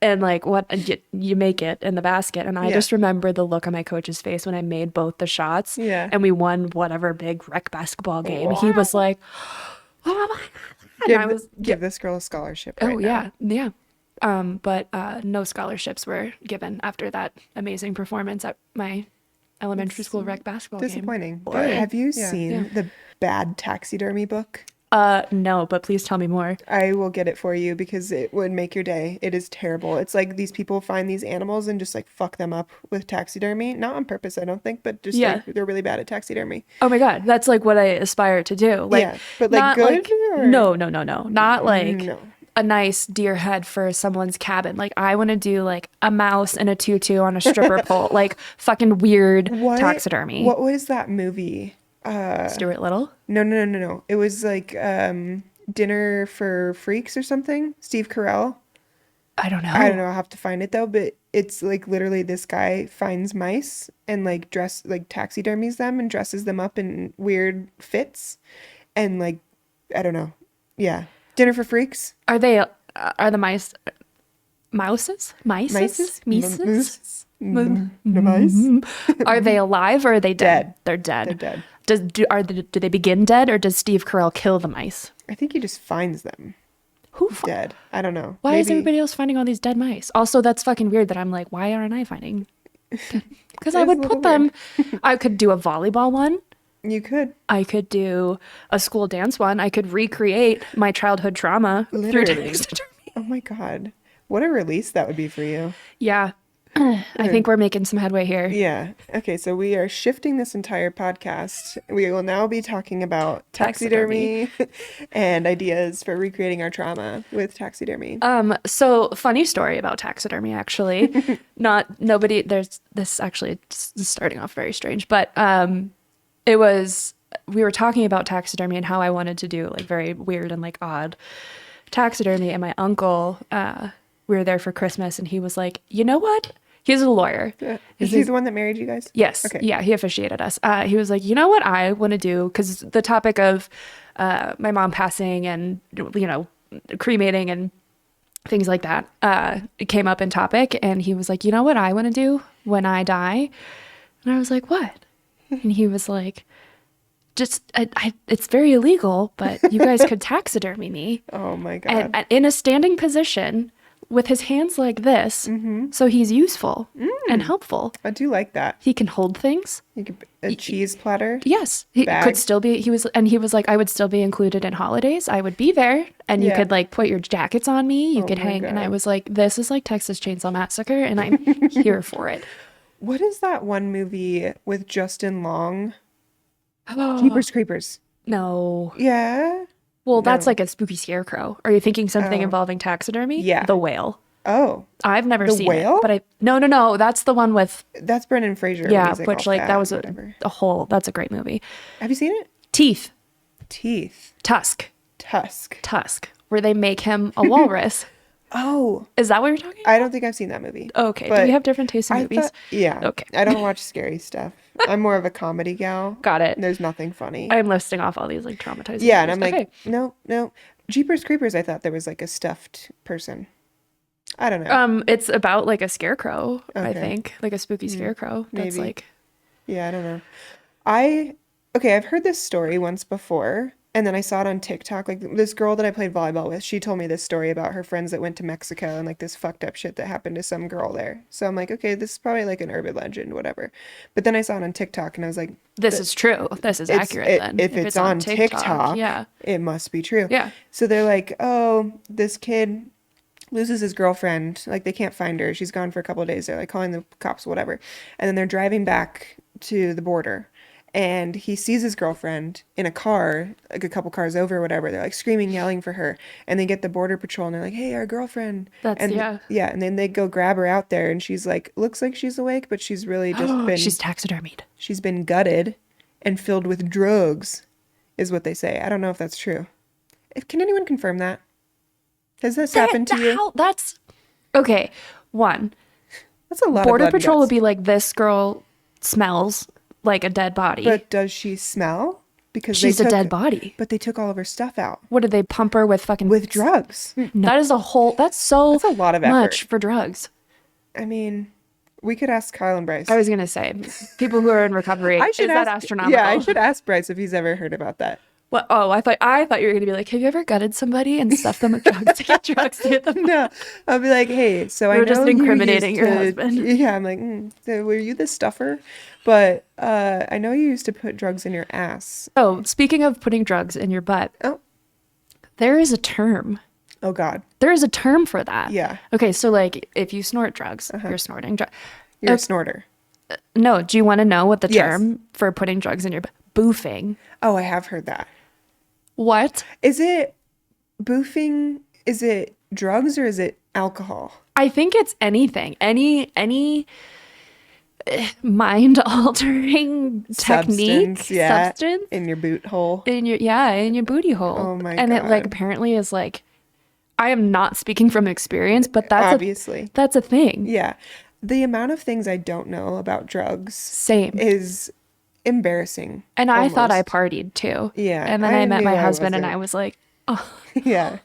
Speaker 2: and like what you make it in the basket. And I
Speaker 1: Yeah.
Speaker 2: just remember the look on my coach's face when I made both the shots.
Speaker 1: Yeah.
Speaker 2: And we won whatever big rec basketball game. He was like, oh my God. And I was,
Speaker 1: Give this girl a scholarship
Speaker 2: oh
Speaker 1: right now.
Speaker 2: yeah. But no scholarships were given after that amazing performance at my elementary school rec basketball
Speaker 1: Disappointing.
Speaker 2: game.
Speaker 1: But have you
Speaker 2: Yeah.
Speaker 1: seen the bad taxidermy book?
Speaker 2: No, but please tell me more.
Speaker 1: I will get it for you because it would make your day. It is terrible. It's like these people find these animals and just like fuck them up with taxidermy. Not on purpose, I don't think, but just like they're really bad at taxidermy.
Speaker 2: Oh my God, that's like what I aspire to do. Like,
Speaker 1: Yeah, but like
Speaker 2: not
Speaker 1: good
Speaker 2: like,
Speaker 1: or-
Speaker 2: no. Not like
Speaker 1: No.
Speaker 2: a nice deer head for someone's cabin. Like I want to do like a mouse and a tutu on a stripper pole, like fucking weird taxidermy.
Speaker 1: What was that movie?
Speaker 2: Stuart Little?
Speaker 1: No. It was like Dinner for Freaks or something. Steve Carell.
Speaker 2: I don't know.
Speaker 1: I don't know. I'll have to find it though. But it's like literally this guy finds mice and like taxidermies them and dresses them up in weird fits, and like I don't know. Yeah, Dinner for Freaks.
Speaker 2: Are the mice mouses?
Speaker 1: Mice.
Speaker 2: Mices?
Speaker 1: The mice.
Speaker 2: Are they alive or are they dead?
Speaker 1: Dead.
Speaker 2: They're dead.
Speaker 1: They're dead.
Speaker 2: Do they begin dead or does Steve Carell kill the mice?
Speaker 1: I think he just finds them
Speaker 2: Who
Speaker 1: dead. I don't know.
Speaker 2: Why is
Speaker 1: Maybe-
Speaker 2: everybody else finding all these dead mice? Also, that's fucking weird that I'm like, why aren't I finding? Because I
Speaker 1: It's
Speaker 2: would
Speaker 1: a
Speaker 2: put
Speaker 1: little
Speaker 2: them. I could do a volleyball one.
Speaker 1: You could.
Speaker 2: I could do a school dance one. I could recreate my childhood trauma through
Speaker 1: Literally.
Speaker 2: taxidermy.
Speaker 1: Oh my God. What a release that would be for you.
Speaker 2: Yeah. I think we're making some headway here.
Speaker 1: Yeah. Okay, so we are shifting this entire podcast. We will now be talking about taxidermy and ideas for recreating our trauma with taxidermy.
Speaker 2: So funny story about taxidermy, actually. There's this actually it's starting off very strange, but we were talking about taxidermy and how I wanted to do like very weird and like odd taxidermy. And my uncle, we were there for Christmas and he was like, you know what? He's a lawyer.
Speaker 1: Is he the one that married you guys?
Speaker 2: Yes.
Speaker 1: Okay.
Speaker 2: Yeah, he officiated us. He was like, you know what I want to do? Because the topic of my mom passing and, cremating and things like that, it came up in topic. And he was like, you know what I want to do when I die? And I was like, what? And he was like, it's very illegal, but you guys could taxidermy me.
Speaker 1: Oh my God.
Speaker 2: And in a standing position with his hands like this. So he's useful and helpful.
Speaker 1: I do like that.
Speaker 2: He can hold things.
Speaker 1: You could a cheese platter.
Speaker 2: Yes, he
Speaker 1: Bag.
Speaker 2: could still be. He was like, I would still be included in holidays. I would be there, and you
Speaker 1: Yeah.
Speaker 2: could like put your jackets on me. You
Speaker 1: Oh
Speaker 2: could
Speaker 1: my
Speaker 2: hang, and I
Speaker 1: God.
Speaker 2: was like, this is like Texas Chainsaw Massacre, and I'm here for it.
Speaker 1: What is that one movie with Justin Long?
Speaker 2: Oh,
Speaker 1: Jeepers Creepers.
Speaker 2: no.
Speaker 1: Yeah.
Speaker 2: Well, that's
Speaker 1: No.
Speaker 2: like a spooky scarecrow. Are you thinking something involving taxidermy?
Speaker 1: Yeah.
Speaker 2: The Whale.
Speaker 1: Oh,
Speaker 2: I've never
Speaker 1: The
Speaker 2: seen
Speaker 1: Whale?
Speaker 2: it, but no. That's the one with
Speaker 1: that's Brendan Fraser. when
Speaker 2: yeah,
Speaker 1: he's,
Speaker 2: which
Speaker 1: all
Speaker 2: like
Speaker 1: fat
Speaker 2: that was
Speaker 1: and
Speaker 2: a
Speaker 1: whatever.
Speaker 2: whole. That's a great movie.
Speaker 1: Have you seen it?
Speaker 2: Teeth.
Speaker 1: Teeth.
Speaker 2: Tusk.
Speaker 1: Tusk.
Speaker 2: Where they make him a walrus.
Speaker 1: Oh,
Speaker 2: Is that what you're talking?
Speaker 1: I don't think I've seen that movie.
Speaker 2: Okay. Do
Speaker 1: But
Speaker 2: we have different tastes in
Speaker 1: I
Speaker 2: movies?
Speaker 1: thought, yeah.
Speaker 2: Okay.
Speaker 1: I don't watch scary stuff. I'm more of a comedy gal.
Speaker 2: Got it.
Speaker 1: There's nothing funny.
Speaker 2: I'm listing off all these like traumatizing.
Speaker 1: Yeah, and I'm
Speaker 2: movies.
Speaker 1: like,
Speaker 2: Okay.
Speaker 1: no. Jeepers Creepers, I thought there was like a stuffed person. I don't know.
Speaker 2: It's about like a scarecrow, I
Speaker 1: Okay.
Speaker 2: think, like a spooky scarecrow. That's
Speaker 1: maybe.
Speaker 2: like,
Speaker 1: Yeah, I don't know. I've heard this story once before, and then I saw it on TikTok. Like this girl that I played volleyball with, she told me this story about her friends that went to Mexico and like this fucked up shit that happened to some girl there. So I'm like, okay, this is probably like an urban legend, whatever. But then I saw it on TikTok and I was like,
Speaker 2: this is true. This is
Speaker 1: it's-
Speaker 2: accurate
Speaker 1: it-
Speaker 2: then.
Speaker 1: if it's on TikTok,
Speaker 2: yeah.
Speaker 1: it must be true.
Speaker 2: Yeah.
Speaker 1: So they're like, oh, this kid loses his girlfriend. Like they can't find her. She's gone for a couple of days. They're like calling the cops, whatever. And then they're driving back to the border. And he sees his girlfriend in a car, like a couple cars over or whatever. They're like screaming, yelling for her. And they get the border patrol and they're like, hey, our girlfriend.
Speaker 2: That's-
Speaker 1: and
Speaker 2: yeah.
Speaker 1: Yeah. And then they go grab her out there and she's like, looks like she's awake, but she's really just been,
Speaker 2: She's taxidermied.
Speaker 1: she's been gutted and filled with drugs, is what they say. I don't know if that's true. Can anyone confirm that? Has this happened to you?
Speaker 2: That's okay. One,
Speaker 1: That's a lot
Speaker 2: Border
Speaker 1: of blood
Speaker 2: Patrol would
Speaker 1: guts.
Speaker 2: be like, this girl smells like a dead body.
Speaker 1: But does she smell? because
Speaker 2: She's
Speaker 1: they
Speaker 2: a
Speaker 1: took,
Speaker 2: dead body.
Speaker 1: but they took all of her stuff out
Speaker 2: What did they pump her with fucking
Speaker 1: with drugs.
Speaker 2: That is that's so
Speaker 1: That's a lot of
Speaker 2: much
Speaker 1: effort.
Speaker 2: for drugs.
Speaker 1: I mean, we could ask Kyle and Bryce.
Speaker 2: I was gonna say, people who are in recovery,
Speaker 1: I should
Speaker 2: is that
Speaker 1: ask,
Speaker 2: astronomical?
Speaker 1: yeah, I should ask Bryce if he's ever heard about that.
Speaker 2: What? Oh, I thought you were gonna be like, have you ever gutted somebody and stuffed them with drugs to get drugs to get them?
Speaker 1: No, I'll be like, hey, so
Speaker 2: We're
Speaker 1: I know
Speaker 2: just
Speaker 1: you
Speaker 2: incriminating
Speaker 1: used
Speaker 2: your
Speaker 1: to,
Speaker 2: husband.
Speaker 1: yeah, I'm like, so were you the stuffer? But I know you used to put drugs in your ass.
Speaker 2: Oh, speaking of putting drugs in your butt,
Speaker 1: Oh,
Speaker 2: there is a term.
Speaker 1: oh God,
Speaker 2: There is a term for that.
Speaker 1: yeah,
Speaker 2: Okay, so like if you snort drugs, you're snorting drugs.
Speaker 1: you're a snorter.
Speaker 2: No, do you want to know what the
Speaker 1: Yes.
Speaker 2: term for putting drugs in your butt? Boofing.
Speaker 1: Oh, I have heard that.
Speaker 2: What?
Speaker 1: Is it boofing? Is it drugs or is it alcohol?
Speaker 2: I think it's anything. Any mind altering technique, substance
Speaker 1: in your boot hole.
Speaker 2: in your in your booty hole.
Speaker 1: Oh my
Speaker 2: And it like
Speaker 1: God.
Speaker 2: apparently is like, I am not speaking from experience, but that's
Speaker 1: Obviously.
Speaker 2: that's a thing.
Speaker 1: Yeah. The amount of things I don't know about drugs
Speaker 2: Same.
Speaker 1: is embarrassing.
Speaker 2: And I thought I
Speaker 1: almost.
Speaker 2: partied too.
Speaker 1: Yeah,
Speaker 2: And then
Speaker 1: I
Speaker 2: I met
Speaker 1: knew
Speaker 2: my
Speaker 1: I
Speaker 2: husband and
Speaker 1: wasn't.
Speaker 2: I was like,
Speaker 1: Yeah.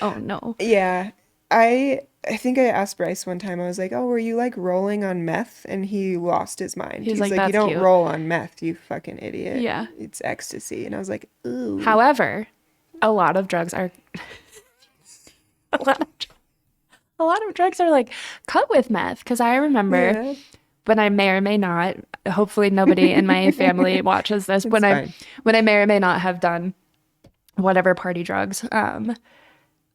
Speaker 2: oh no.
Speaker 1: Yeah. I think I asked Bryce one time, I was like, oh, were you like rolling on meth? And he lost his mind.
Speaker 2: He's
Speaker 1: He's
Speaker 2: like,
Speaker 1: you
Speaker 2: "That's
Speaker 1: don't
Speaker 2: cute."
Speaker 1: roll on meth, you fucking idiot.
Speaker 2: Yeah.
Speaker 1: It's ecstasy. And I was like, ooh.
Speaker 2: However, a lot of drugs are a lot of drugs are like cut with meth. Because I remember
Speaker 1: Yeah.
Speaker 2: when I may or may not, hopefully nobody in my family watches this, when
Speaker 1: fine.
Speaker 2: I may or may not have done whatever party drugs,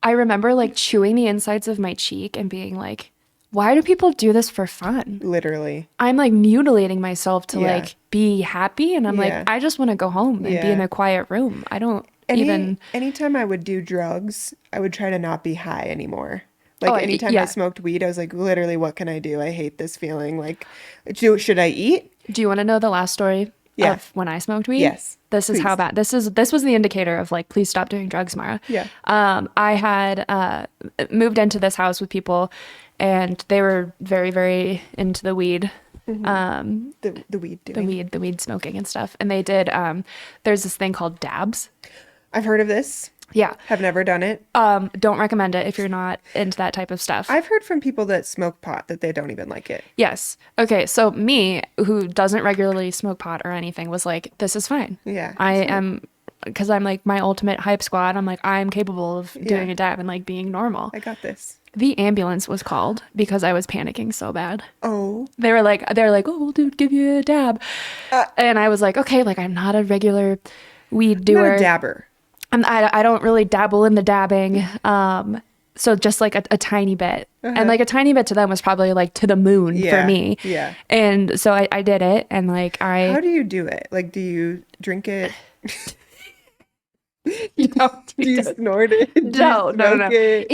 Speaker 2: I remember like chewing the insides of my cheek and being like, why do people do this for fun?
Speaker 1: Literally.
Speaker 2: I'm like mutilating myself to
Speaker 1: Yeah.
Speaker 2: like be happy, and I'm
Speaker 1: Yeah.
Speaker 2: like, I just want to go home and be
Speaker 1: Yeah.
Speaker 2: in a quiet room. I don't even
Speaker 1: Anytime I would do drugs, I would try to not be high anymore. Like
Speaker 2: Oh,
Speaker 1: anytime
Speaker 2: yeah.
Speaker 1: I smoked weed, I was like, literally, what can I do? I hate this feeling. Like, should I eat?
Speaker 2: Do you want to know the last story
Speaker 1: Yeah.
Speaker 2: of when I smoked weed?
Speaker 1: Yes,
Speaker 2: This is how
Speaker 1: please.
Speaker 2: bad this was the indicator of like, please stop doing drugs, Mara.
Speaker 1: Yeah.
Speaker 2: I had moved into this house with people, and they were very, very into the weed.
Speaker 1: The weed doing.
Speaker 2: The weed smoking and stuff. And they did there's this thing called dabs.
Speaker 1: I've heard of this.
Speaker 2: Yeah.
Speaker 1: Have never done it.
Speaker 2: Don't recommend it if you're not into that type of stuff.
Speaker 1: I've heard from people that smoke pot that they don't even like it.
Speaker 2: Yes. Okay. So me, who doesn't regularly smoke pot or anything, was like, this is fine.
Speaker 1: Yeah,
Speaker 2: I am, because I'm like my ultimate hype squad. I'm like, I'm capable of doing
Speaker 1: Yeah.
Speaker 2: a dab and like being normal.
Speaker 1: I got this.
Speaker 2: The ambulance was called because I was panicking so bad.
Speaker 1: Oh,
Speaker 2: They were like, oh, we'll give you a dab. And I was like, okay, like I'm not a regular weed
Speaker 1: I'm
Speaker 2: doer.
Speaker 1: not a dabber.
Speaker 2: I don't really dabble in the dabbing. So just like a tiny bit. And like a tiny bit to them was probably like to the moon
Speaker 1: Yeah,
Speaker 2: for me.
Speaker 1: yeah.
Speaker 2: And so I did it, and like
Speaker 1: How do you do it? Like, do you drink it?
Speaker 2: don't
Speaker 1: Do you snort it? Do you
Speaker 2: no.
Speaker 1: smoke it?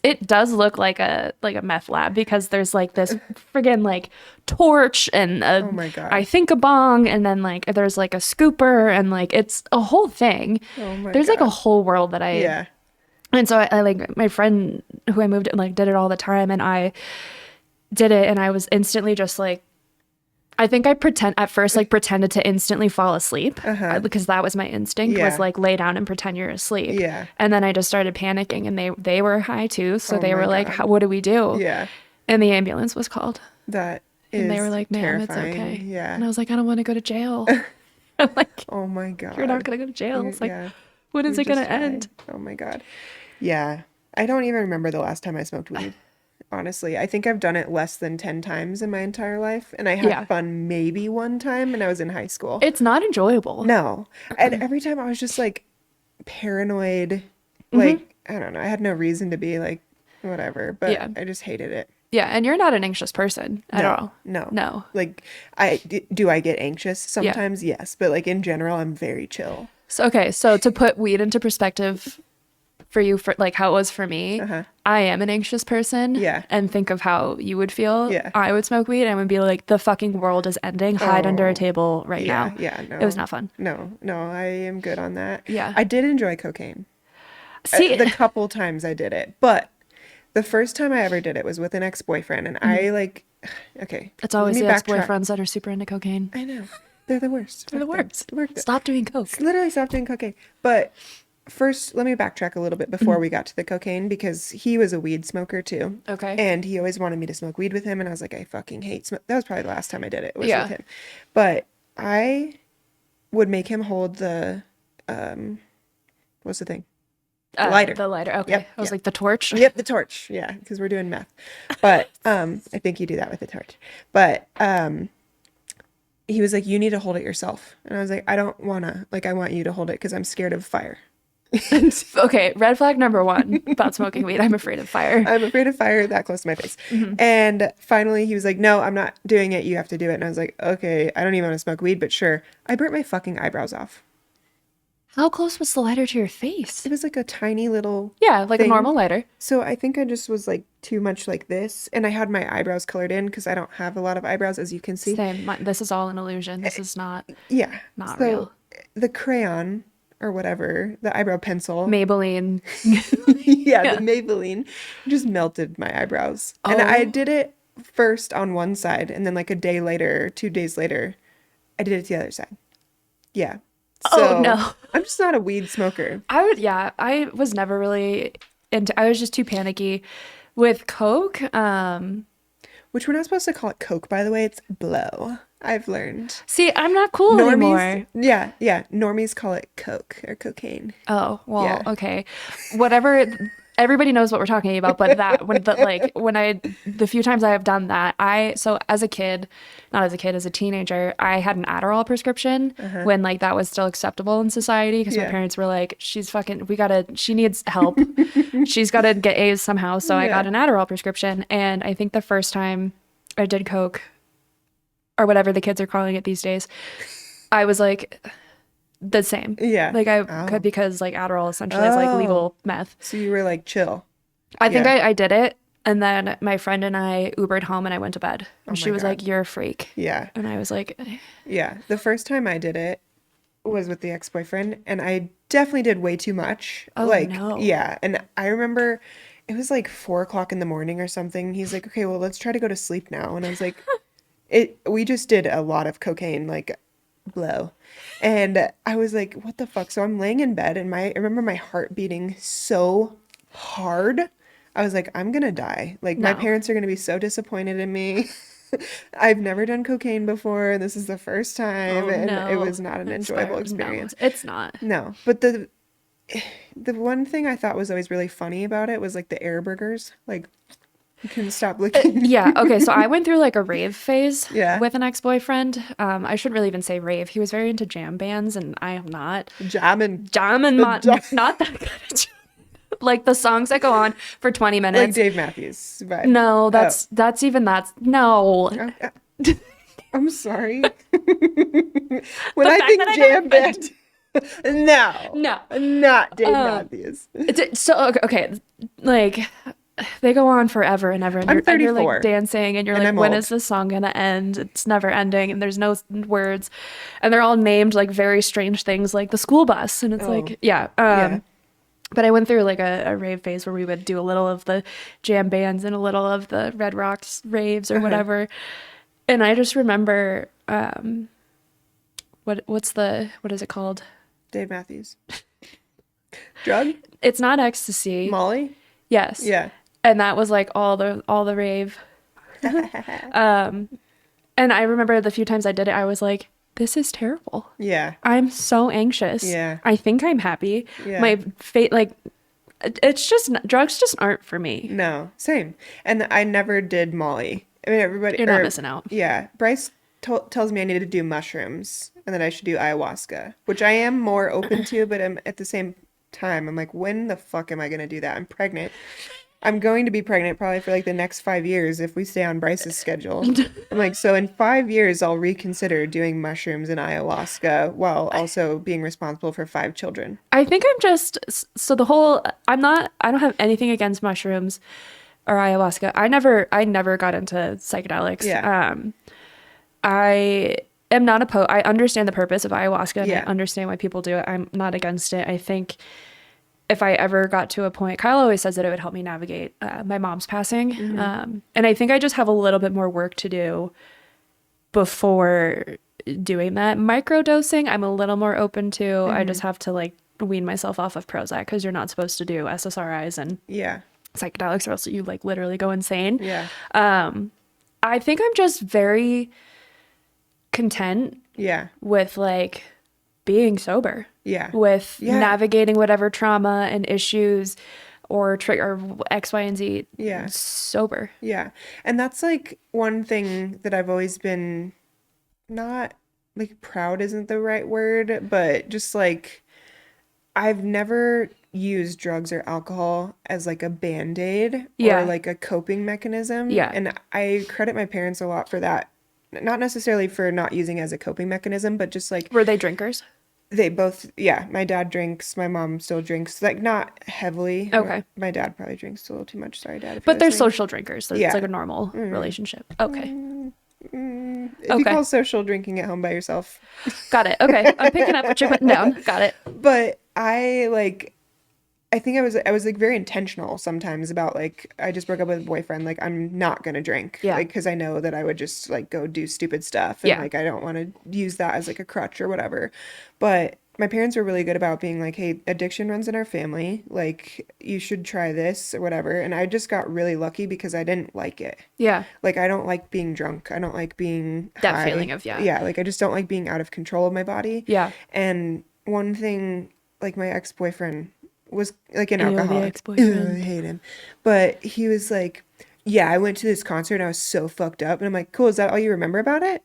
Speaker 2: It does look like a meth lab, because there's like this friggin' like torch and
Speaker 1: Oh my God.
Speaker 2: I think a bong, and then like there's like a scooper, and like it's a whole thing.
Speaker 1: Oh my
Speaker 2: There's like a
Speaker 1: God.
Speaker 2: whole world that I
Speaker 1: Yeah.
Speaker 2: And so I like my friend who I moved in, like did it all the time, and I did it, and I was instantly just like, I think I pretended to instantly fall asleep, because that was my instinct,
Speaker 1: Yeah.
Speaker 2: was like lay down and pretend you're asleep.
Speaker 1: Yeah.
Speaker 2: And then I just started panicking, and they were high too, so
Speaker 1: Oh
Speaker 2: they
Speaker 1: my
Speaker 2: were like,
Speaker 1: God.
Speaker 2: what do we do?
Speaker 1: Yeah.
Speaker 2: And the ambulance was called,
Speaker 1: That is
Speaker 2: and they were like, ma'am, it's
Speaker 1: terrifying.
Speaker 2: okay.
Speaker 1: Yeah.
Speaker 2: And I was like, I don't want to go to jail. I'm like,
Speaker 1: Oh my God.
Speaker 2: you're not gonna go to jail. It's like,
Speaker 1: Yeah.
Speaker 2: when is
Speaker 1: You're
Speaker 2: it gonna
Speaker 1: just high.
Speaker 2: end?
Speaker 1: Oh my God. Yeah. I don't even remember the last time I smoked weed. Honestly, I think I've done it less than 10 times in my entire life. And I had
Speaker 2: Yeah.
Speaker 1: fun maybe one time, and I was in high school.
Speaker 2: It's not enjoyable.
Speaker 1: No. And every time I was just like paranoid. Like, I don't know. I had no reason to be like, whatever. But
Speaker 2: Yeah.
Speaker 1: I just hated it.
Speaker 2: Yeah, and you're not an anxious person at all.
Speaker 1: No. Like, do I get anxious sometimes? Yes. But like in general, I'm very chill.
Speaker 2: So, okay, so to put weed into perspective for you, for like how it was for me, I am an anxious person.
Speaker 1: Yeah.
Speaker 2: And think of how you would feel.
Speaker 1: Yeah.
Speaker 2: I would smoke weed and would be like, the fucking world is ending. Hide under a table right
Speaker 1: Yeah.
Speaker 2: now.
Speaker 1: Yeah. No.
Speaker 2: It was not fun.
Speaker 1: No, I am good on that.
Speaker 2: Yeah.
Speaker 1: I did enjoy cocaine.
Speaker 2: See,
Speaker 1: The couple times I did it. But the first time I ever did it was with an ex-boyfriend. And I like, okay.
Speaker 2: it's always
Speaker 1: let
Speaker 2: the
Speaker 1: me backtrack.
Speaker 2: ex-boyfriends that are super into cocaine.
Speaker 1: I know. They're the worst.
Speaker 2: They're the
Speaker 1: Fuck them.
Speaker 2: worst.
Speaker 1: Work them.
Speaker 2: Stop doing coke.
Speaker 1: Literally stop doing cocaine. But first, let me backtrack a little bit before we got to the cocaine, because he was a weed smoker too.
Speaker 2: Okay.
Speaker 1: And he always wanted me to smoke weed with him, and I was like, I fucking hate smoke. That was probably the last time I did it, was
Speaker 2: Yeah.
Speaker 1: with him. But I would make him hold the what's the thing? The lighter.
Speaker 2: The lighter. Okay.
Speaker 1: Yep,
Speaker 2: I was
Speaker 1: yep.
Speaker 2: like, the torch.
Speaker 1: Yep, the torch. Yeah, because we're doing meth. But I think you do that with the torch. But he was like, you need to hold it yourself. And I was like, I don't wanna. Like, I want you to hold it because I'm scared of fire.
Speaker 2: Okay. Red flag number 1 about smoking weed. I'm afraid of fire.
Speaker 1: I'm afraid of fire that close to my face. And finally he was like, no, I'm not doing it. You have to do it. And I was like, okay, I don't even want to smoke weed, but sure. I burnt my fucking eyebrows off.
Speaker 2: How close was the lighter to your face?
Speaker 1: It was like a tiny little
Speaker 2: Yeah, like
Speaker 1: thing.
Speaker 2: a normal lighter.
Speaker 1: So I think I just was like too much like this. And I had my eyebrows colored in because I don't have a lot of eyebrows, as you can see.
Speaker 2: Same. This is all an illusion. This is not
Speaker 1: Yeah.
Speaker 2: Not
Speaker 1: so
Speaker 2: real.
Speaker 1: The crayon or whatever, the eyebrow pencil.
Speaker 2: Maybelline.
Speaker 1: Yeah, the Maybelline just melted my eyebrows. And
Speaker 2: Oh.
Speaker 1: I did it first on one side, and then like a day later, 2 days later, I did it to the other side. Yeah.
Speaker 2: Oh, no.
Speaker 1: I'm just not a weed smoker.
Speaker 2: I was never really I was just too panicky with Coke.
Speaker 1: Which we're not supposed to call it Coke, by the way. It's blow. I've learned.
Speaker 2: See, I'm not cool anymore.
Speaker 1: Yeah. Normies call it Coke or cocaine.
Speaker 2: Oh, well,
Speaker 1: Yeah.
Speaker 2: okay. Whatever. Everybody knows what we're talking about, but the few times I have done that, so as a kid, not as a kid, as a teenager, I had an Adderall prescription when like that was still acceptable in society, because my
Speaker 1: Yeah.
Speaker 2: parents were like, she needs help. She's got to get A's somehow. So I got
Speaker 1: Yeah.
Speaker 2: an Adderall prescription. And I think the first time I did Coke, or whatever the kids are calling it these days, I was like, the same.
Speaker 1: Yeah.
Speaker 2: Like I
Speaker 1: Oh.
Speaker 2: could, because like Adderall essentially is like legal meth.
Speaker 1: So you were like chill.
Speaker 2: I think
Speaker 1: Yeah.
Speaker 2: I did it. And then my friend and I Ubered home and I went to bed. And she
Speaker 1: my
Speaker 2: was
Speaker 1: God.
Speaker 2: like, you're a freak.
Speaker 1: Yeah.
Speaker 2: And I was like,
Speaker 1: Yeah. The first time I did it was with the ex-boyfriend, and I definitely did way too much.
Speaker 2: Oh,
Speaker 1: like,
Speaker 2: no.
Speaker 1: yeah. And I remember it was like 4 o'clock in the morning or something. He's like, okay, well, let's try to go to sleep now. And I was like, we just did a lot of cocaine, like blow. And I was like, what the fuck? So I'm laying in bed, and I remember my heart beating so hard. I was like, I'm gonna die. Like, my
Speaker 2: No.
Speaker 1: parents are gonna be so disappointed in me. I've never done cocaine before, and this is the first time,
Speaker 2: oh,
Speaker 1: and
Speaker 2: no.
Speaker 1: it was not an
Speaker 2: It's
Speaker 1: enjoyable
Speaker 2: no,
Speaker 1: experience.
Speaker 2: it's not.
Speaker 1: No, but the one thing I thought was always really funny about it was like the air burgers. Like, you couldn't stop looking.
Speaker 2: Yeah. Okay. So I went through like a rave phase
Speaker 1: Yeah.
Speaker 2: with an ex-boyfriend. I shouldn't really even say rave. He was very into jam bands, and I am not.
Speaker 1: Jamming.
Speaker 2: Jam and not that kind of jam. Like the songs that go on for 20 minutes.
Speaker 1: Like Dave Matthews. But
Speaker 2: No, that's no.
Speaker 1: I'm sorry. When
Speaker 2: The
Speaker 1: I
Speaker 2: fact
Speaker 1: think
Speaker 2: that I
Speaker 1: jam
Speaker 2: don't-
Speaker 1: band, no,
Speaker 2: No.
Speaker 1: not Dave Matthews.
Speaker 2: So okay, like they go on forever and ever, and
Speaker 1: I'm
Speaker 2: you're
Speaker 1: 34,
Speaker 2: like dancing, and you're
Speaker 1: and
Speaker 2: like,
Speaker 1: I'm
Speaker 2: when
Speaker 1: old.
Speaker 2: is this song gonna end? It's never ending, and there's no words, and they're all named like very strange things, like the school bus, and it's like, yeah.
Speaker 1: Yeah.
Speaker 2: But I went through like a rave phase where we would do a little of the jam bands and a little of the Red Rocks raves or whatever. And I just remember, what is it called?
Speaker 1: Dave Matthews. Drug?
Speaker 2: It's not ecstasy.
Speaker 1: Molly?
Speaker 2: Yes.
Speaker 1: Yeah.
Speaker 2: And that was like all the rave. And I remember the few times I did it, I was like, this is terrible.
Speaker 1: Yeah.
Speaker 2: I'm so anxious.
Speaker 1: Yeah.
Speaker 2: I think I'm happy.
Speaker 1: Yeah.
Speaker 2: My fate, like, it's just, drugs just aren't for me.
Speaker 1: No, same. And I never did Molly. I mean, everybody.
Speaker 2: You're not missing out.
Speaker 1: Yeah. Bryce tells me I need to do mushrooms and that I should do ayahuasca, which I am more open to, but I'm at the same time, I'm like, when the fuck am I going to do that? I'm pregnant. I'm going to be pregnant probably for like the next 5 years if we stay on Bryce's schedule. I'm like, so in 5 years, I'll reconsider doing mushrooms and ayahuasca while also being responsible for 5 children.
Speaker 2: I think I'm just, so the whole, I don't have anything against mushrooms or ayahuasca. I never got into psychedelics.
Speaker 1: Yeah.
Speaker 2: I am not I understand the purpose of ayahuasca, and
Speaker 1: Yeah.
Speaker 2: I understand why people do it. I'm not against it. I think if I ever got to a point, Kyle always says that it would help me navigate my mom's passing.
Speaker 1: Mm-hmm.
Speaker 2: And I think I just have a little bit more work to do before doing that. Microdosing, I'm a little more open to. I just have to like wean myself off of Prozac because you're not supposed to do SSRIs and psychedelics or else you like literally go insane.
Speaker 1: Yeah.
Speaker 2: I think I'm just very content with like being sober. With navigating whatever trauma and issues or trigger X, Y, and Z. Sober.
Speaker 1: And that's like one thing that I've always been not like proud isn't the right word, but just like I've never used drugs or alcohol as like a band-aid or like a coping mechanism. And I credit my parents a lot for that. Not necessarily for not using it as a coping mechanism, but just like...
Speaker 2: Were they drinkers?
Speaker 1: They both, my dad drinks, my mom still drinks, like not heavily.
Speaker 2: Okay.
Speaker 1: My dad probably drinks a little too much. Sorry, Dad.
Speaker 2: But they're social drinkers. So it's like a normal relationship. Okay.
Speaker 1: If you call social drinking at home by yourself.
Speaker 2: Got it. Okay. I'm picking up what you're putting down. Got it.
Speaker 1: But I think I was like very intentional sometimes about like, I just broke up with a boyfriend. Like, I'm not going to drink. Like, because I know that I would just like go do stupid stuff. And like, I don't want to use that as like a crutch or whatever. But my parents were really good about being like, hey, addiction runs in our family. Like, you should try this or whatever. And I just got really lucky because I didn't like it. Like, I don't like being drunk. I don't like being
Speaker 2: that
Speaker 1: high.
Speaker 2: feeling of,
Speaker 1: like, I just don't like being out of control of my body. And one thing, like my ex-boyfriend was like an alcoholic. I hate him. But he was like, I went to this concert and I was so fucked up. And I'm like, cool, is that all you remember about it?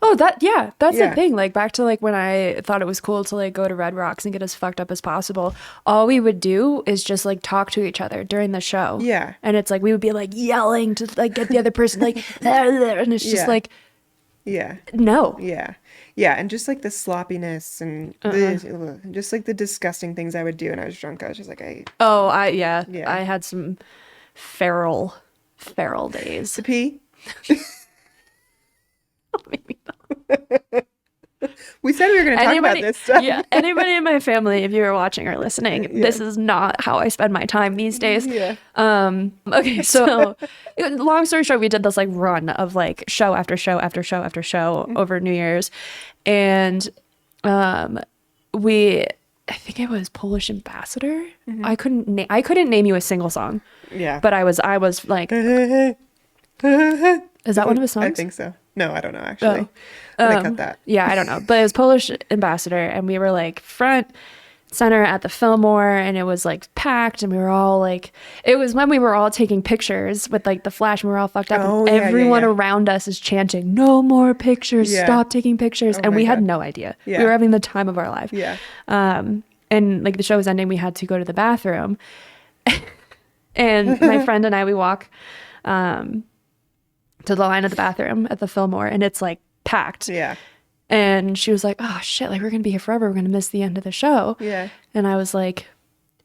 Speaker 2: Oh, that's the thing. Like back to like when I thought it was cool to like go to Red Rocks and get as fucked up as possible. All we would do is just like talk to each other during the show. And it's like we would be like yelling to like get the other person like, and it's just like, no.
Speaker 1: And just like the sloppiness and just like the disgusting things I would do when I was drunk. I was just like,
Speaker 2: I had some feral days.
Speaker 1: To pee?
Speaker 2: Maybe not.
Speaker 1: We said we were going to talk about this stuff.
Speaker 2: Anybody in my family, if you are watching or listening, this is not how I spend my time these days. Okay, so long story short, we did this like run of like show after show after show after show over New Year's, and I think it was Polish Ambassador. I couldn't name you a single song. But I was like, is that one of his songs?
Speaker 1: I think so. No, I don't know actually. I cut that.
Speaker 2: I don't know. But it was Polish Ambassador, and we were like front center at the Fillmore, and it was like packed, and we were all like, it was when we were all taking pictures with like the flash, and we were all fucked up, and everyone around us is chanting, "No more pictures! Stop taking pictures!" And we had no idea. We were having the time of our life. And like the show was ending, we had to go to the bathroom, and my friend and I, we walk to the line of the bathroom at the Fillmore, and it's like packed. And she was like, "Oh shit, like we're gonna be here forever, we're gonna miss the end of the show." And I was like,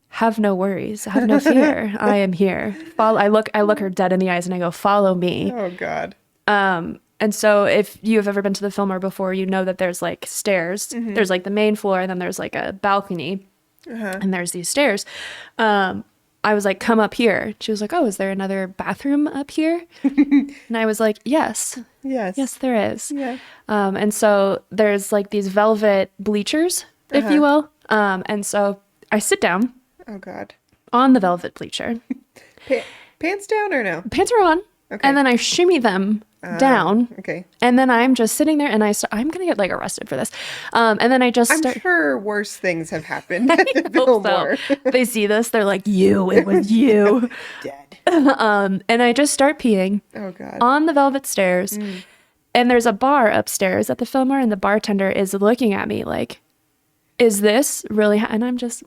Speaker 2: "Have no worries, have no fear. I am here. Follow." I look her dead in the eyes and I go, "Follow me."
Speaker 1: Oh God.
Speaker 2: And so if you have ever been to the Fillmore before, you know that there's like stairs. There's like the main floor, and then there's like a balcony, and there's these stairs. I was like, "Come up here." She was like, "Oh, is there another bathroom up here?" And I was like, yes, there is. And so there's like these velvet bleachers, if you will. And so I sit down.
Speaker 1: Oh God.
Speaker 2: On the velvet bleacher.
Speaker 1: Pants down or no?
Speaker 2: Pants are on. Okay. And then I shimmy them down.
Speaker 1: Okay.
Speaker 2: And then I'm just sitting there, and I'm going to get like arrested for this. And then I just
Speaker 1: I'm sure worse things have happened at the Fillmore.
Speaker 2: So. They see this, they're like, it was you.
Speaker 1: Dead.
Speaker 2: And I just start peeing.
Speaker 1: Oh God.
Speaker 2: On the velvet stairs. And there's a bar upstairs at the Fillmore, and the bartender is looking at me like, "Is this really?" And I'm just...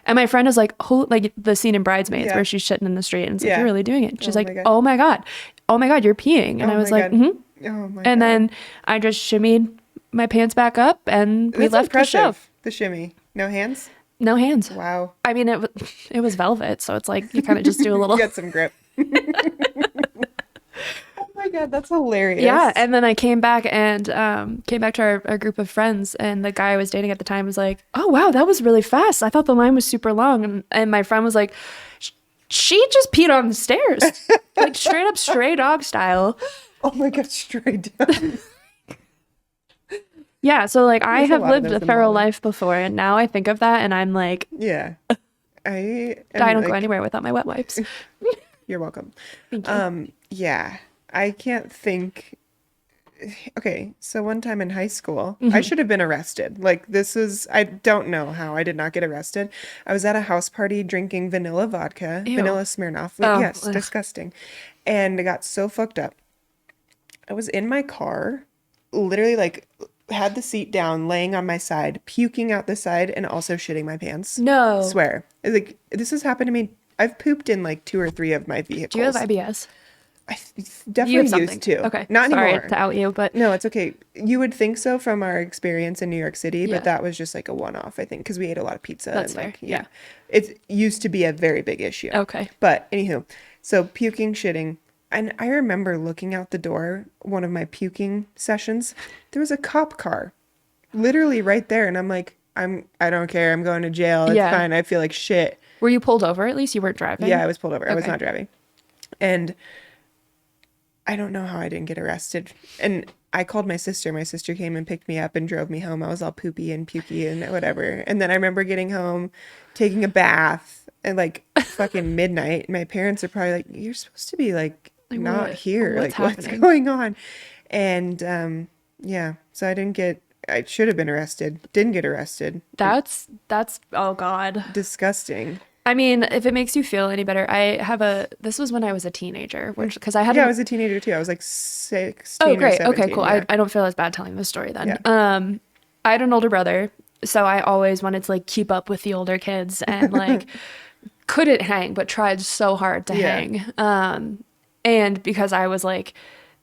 Speaker 2: And my friend is like, like the scene in Bridesmaids where she's shitting in the street, and it's like, "You're really doing it." She's like, "Oh my God, you're peeing." And I was like, "Mm-hmm."
Speaker 1: Oh my God.
Speaker 2: And then I just shimmied my pants back up, and we left the show.
Speaker 1: The shimmy. No hands?
Speaker 2: No hands.
Speaker 1: Wow.
Speaker 2: I mean, it was velvet, so it's like you kind of just do a little...
Speaker 1: Get some grip. Oh my God, that's hilarious.
Speaker 2: Yeah, and then I came back to our group of friends, and the guy I was dating at the time was like, "Oh wow, that was really fast. I thought the line was super long." And my friend was like, "She just peed on the stairs." Like straight up stray dog style.
Speaker 1: Oh my God, straight down.
Speaker 2: Yeah, so like I
Speaker 1: There's a
Speaker 2: have
Speaker 1: lot of
Speaker 2: lived
Speaker 1: those
Speaker 2: a
Speaker 1: in
Speaker 2: feral
Speaker 1: Bali.
Speaker 2: life before, and now I think of that and I'm like,
Speaker 1: Yeah. I
Speaker 2: I
Speaker 1: am
Speaker 2: don't go
Speaker 1: like,
Speaker 2: anywhere without my wet wipes.
Speaker 1: you're welcome.
Speaker 2: Thank you.
Speaker 1: Yeah. I can't think. Okay, so one time in high school, I
Speaker 2: Hmm.
Speaker 1: should have been arrested. Like, this is, I don't know how I did not get arrested. I was at a house party drinking vanilla vodka,
Speaker 2: Ew.
Speaker 1: vanilla Smirnoff.
Speaker 2: Oh,
Speaker 1: Yes,
Speaker 2: ugh.
Speaker 1: disgusting. And I got so fucked up. I was in my car, literally, like, had the seat down, laying on my side, puking out the side, and also shitting my pants.
Speaker 2: No.
Speaker 1: Swear. Like, this has happened to me. I've pooped in like two or three of my
Speaker 2: Do you have
Speaker 1: vehicles.
Speaker 2: IBS?
Speaker 1: I
Speaker 2: You have
Speaker 1: definitely used
Speaker 2: something.
Speaker 1: to.
Speaker 2: Okay.
Speaker 1: Not
Speaker 2: Sorry
Speaker 1: anymore.
Speaker 2: to out you, but
Speaker 1: No, it's okay. You would think so from our experience in New York City, but
Speaker 2: yeah,
Speaker 1: that was just like a one-off, I think, because we ate a lot of pizza
Speaker 2: that's
Speaker 1: and
Speaker 2: fair.
Speaker 1: like,
Speaker 2: Yeah.
Speaker 1: yeah, it used to be a very big issue.
Speaker 2: Okay.
Speaker 1: But anywho, so puking, shitting, and I remember looking out the door, one of my puking sessions, there was a cop car, literally right there, and I'm like, I don't care, I'm going to jail, it's
Speaker 2: Yeah.
Speaker 1: fine, I feel like shit.
Speaker 2: Were you pulled over at least? You weren't
Speaker 1: Yeah,
Speaker 2: driving?
Speaker 1: I was pulled over, I was
Speaker 2: Okay.
Speaker 1: not driving, and I don't know how I didn't get arrested. And I called my sister. My sister came and picked me up and drove me home. I was all poopy and pukey and whatever. And then I remember getting home, taking a bath at like fucking midnight. My parents are probably like, "You're supposed to be like
Speaker 2: Like
Speaker 1: not here.
Speaker 2: what's
Speaker 1: Like what's
Speaker 2: happening?
Speaker 1: going on?" And yeah, so I should have been arrested. Didn't get arrested.
Speaker 2: That's oh God.
Speaker 1: Disgusting.
Speaker 2: I mean, if it makes you feel any better, this was when I was a teenager, which because I had
Speaker 1: Yeah, I
Speaker 2: an
Speaker 1: was a teenager too. I was like
Speaker 2: oh
Speaker 1: 16 or
Speaker 2: great, okay,
Speaker 1: 17.
Speaker 2: cool.
Speaker 1: Yeah.
Speaker 2: I don't feel as bad telling this story then.
Speaker 1: Yeah.
Speaker 2: I had an older brother, so I always wanted to like keep up with the older kids and like couldn't hang, but tried so hard to
Speaker 1: Yeah.
Speaker 2: hang. And because I was like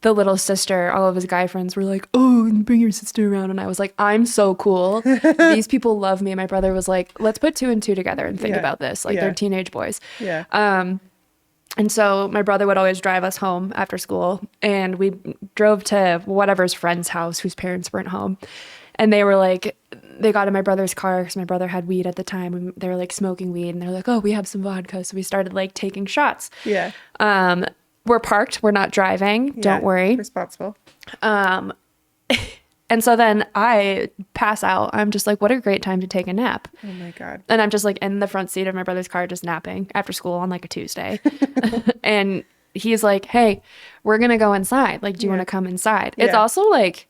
Speaker 2: the little sister, all of his guy friends were like, "Oh, bring your sister around," and I was like, "I'm so cool. These people love me." My brother was like, "Let's put two and two together and think
Speaker 1: Yeah.
Speaker 2: about this. Like they're
Speaker 1: Yeah.
Speaker 2: teenage boys."
Speaker 1: Yeah.
Speaker 2: And so my brother would always drive us home after school, and we drove to whatever's friend's house whose parents weren't home. And they were like, they got in my brother's car because my brother had weed at the time. And they were like smoking weed, and they're like, "Oh, we have some vodka." So we started like taking shots.
Speaker 1: Yeah.
Speaker 2: We're parked, we're not driving, don't
Speaker 1: Yeah,
Speaker 2: worry.
Speaker 1: responsible.
Speaker 2: And so then I pass out. I'm just like, what a great time to take a nap.
Speaker 1: Oh my God.
Speaker 2: And I'm just like in the front seat of my brother's car, just napping after school on like a Tuesday. And he's like, "Hey, we're going to go inside. Like, do you want to come inside?" It's
Speaker 1: Yeah.
Speaker 2: also like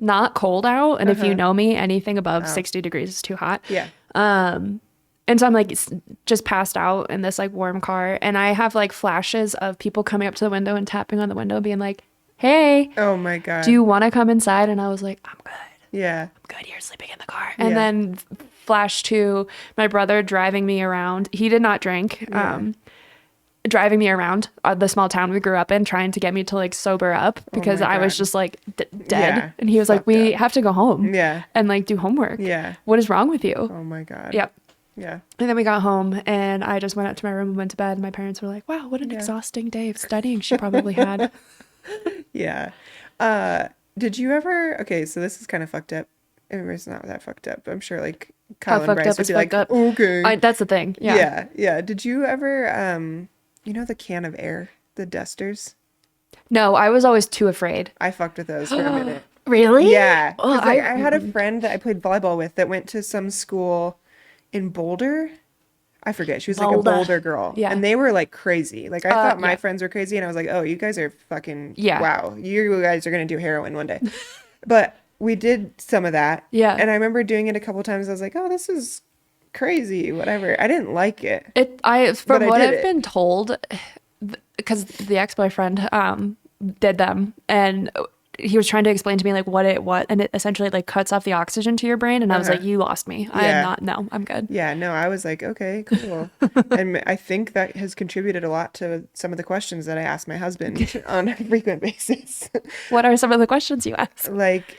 Speaker 2: not cold out. And if you
Speaker 1: Uh-huh.
Speaker 2: know me, anything above 60 degrees is too hot.
Speaker 1: Yeah.
Speaker 2: And so I'm like just passed out in this like warm car. And I have like flashes of people coming up to the window and tapping on the window, being like, "Hey,
Speaker 1: Oh my God.
Speaker 2: do you want to come inside?" And I was like, "I'm good.
Speaker 1: Yeah.
Speaker 2: Good, you're sleeping in the car." And
Speaker 1: Yeah.
Speaker 2: then flash to my brother driving me around. He did not drink. Driving me around the small town we grew up in, trying to get me to like sober up because
Speaker 1: my
Speaker 2: I was
Speaker 1: God.
Speaker 2: just like dead.
Speaker 1: Yeah,
Speaker 2: And he was like,
Speaker 1: fucked
Speaker 2: "We
Speaker 1: up.
Speaker 2: have to go home
Speaker 1: Yeah.
Speaker 2: and like do homework.
Speaker 1: Yeah.
Speaker 2: What is wrong with you?"
Speaker 1: Oh my God.
Speaker 2: Yep.
Speaker 1: Yeah.
Speaker 2: And then we got home and I just went up to my room and went to bed. And my parents were like, "Wow, what an
Speaker 1: Yeah.
Speaker 2: exhausting day of studying she probably had."
Speaker 1: Yeah. Did you ever, okay, so this is kind of fucked up. It's not that fucked up. I'm sure like
Speaker 2: How
Speaker 1: Kyle and
Speaker 2: fucked
Speaker 1: Bryce
Speaker 2: up
Speaker 1: would
Speaker 2: is
Speaker 1: be
Speaker 2: fucked
Speaker 1: like,
Speaker 2: up.
Speaker 1: okay.
Speaker 2: That's the thing. Yeah.
Speaker 1: Yeah. Yeah. Did you ever, you know, the can of air, the dusters?
Speaker 2: No, I was always too afraid.
Speaker 1: I fucked with those for a minute.
Speaker 2: Really?
Speaker 1: Yeah.
Speaker 2: Oh,
Speaker 1: 'Cause, like, I had a friend that I played volleyball with that went to some school in Boulder. I forget. She was like a
Speaker 2: Boulder.
Speaker 1: Boulder girl.
Speaker 2: Yeah.
Speaker 1: And they were like crazy. Like I thought my
Speaker 2: yeah.
Speaker 1: friends were crazy and I was like, "Oh, you guys are fucking
Speaker 2: Yeah.
Speaker 1: wow. You guys are going to do heroin one day." But we did some of that.
Speaker 2: Yeah.
Speaker 1: And I remember doing it a couple times. I was like, "Oh, this is crazy, whatever." I didn't like it.
Speaker 2: From
Speaker 1: But I
Speaker 2: what
Speaker 1: did
Speaker 2: I've
Speaker 1: it.
Speaker 2: been told, because the ex-boyfriend did them, and he was trying to explain to me like what and it essentially like cuts off the oxygen to your brain, and I was like, "You lost me. I
Speaker 1: Yeah.
Speaker 2: am not. No, I'm good."
Speaker 1: Yeah, no, I was like, okay, cool. And I think that has contributed a lot to some of the questions that I ask my husband on a frequent basis.
Speaker 2: What are some of the questions you ask?
Speaker 1: Like,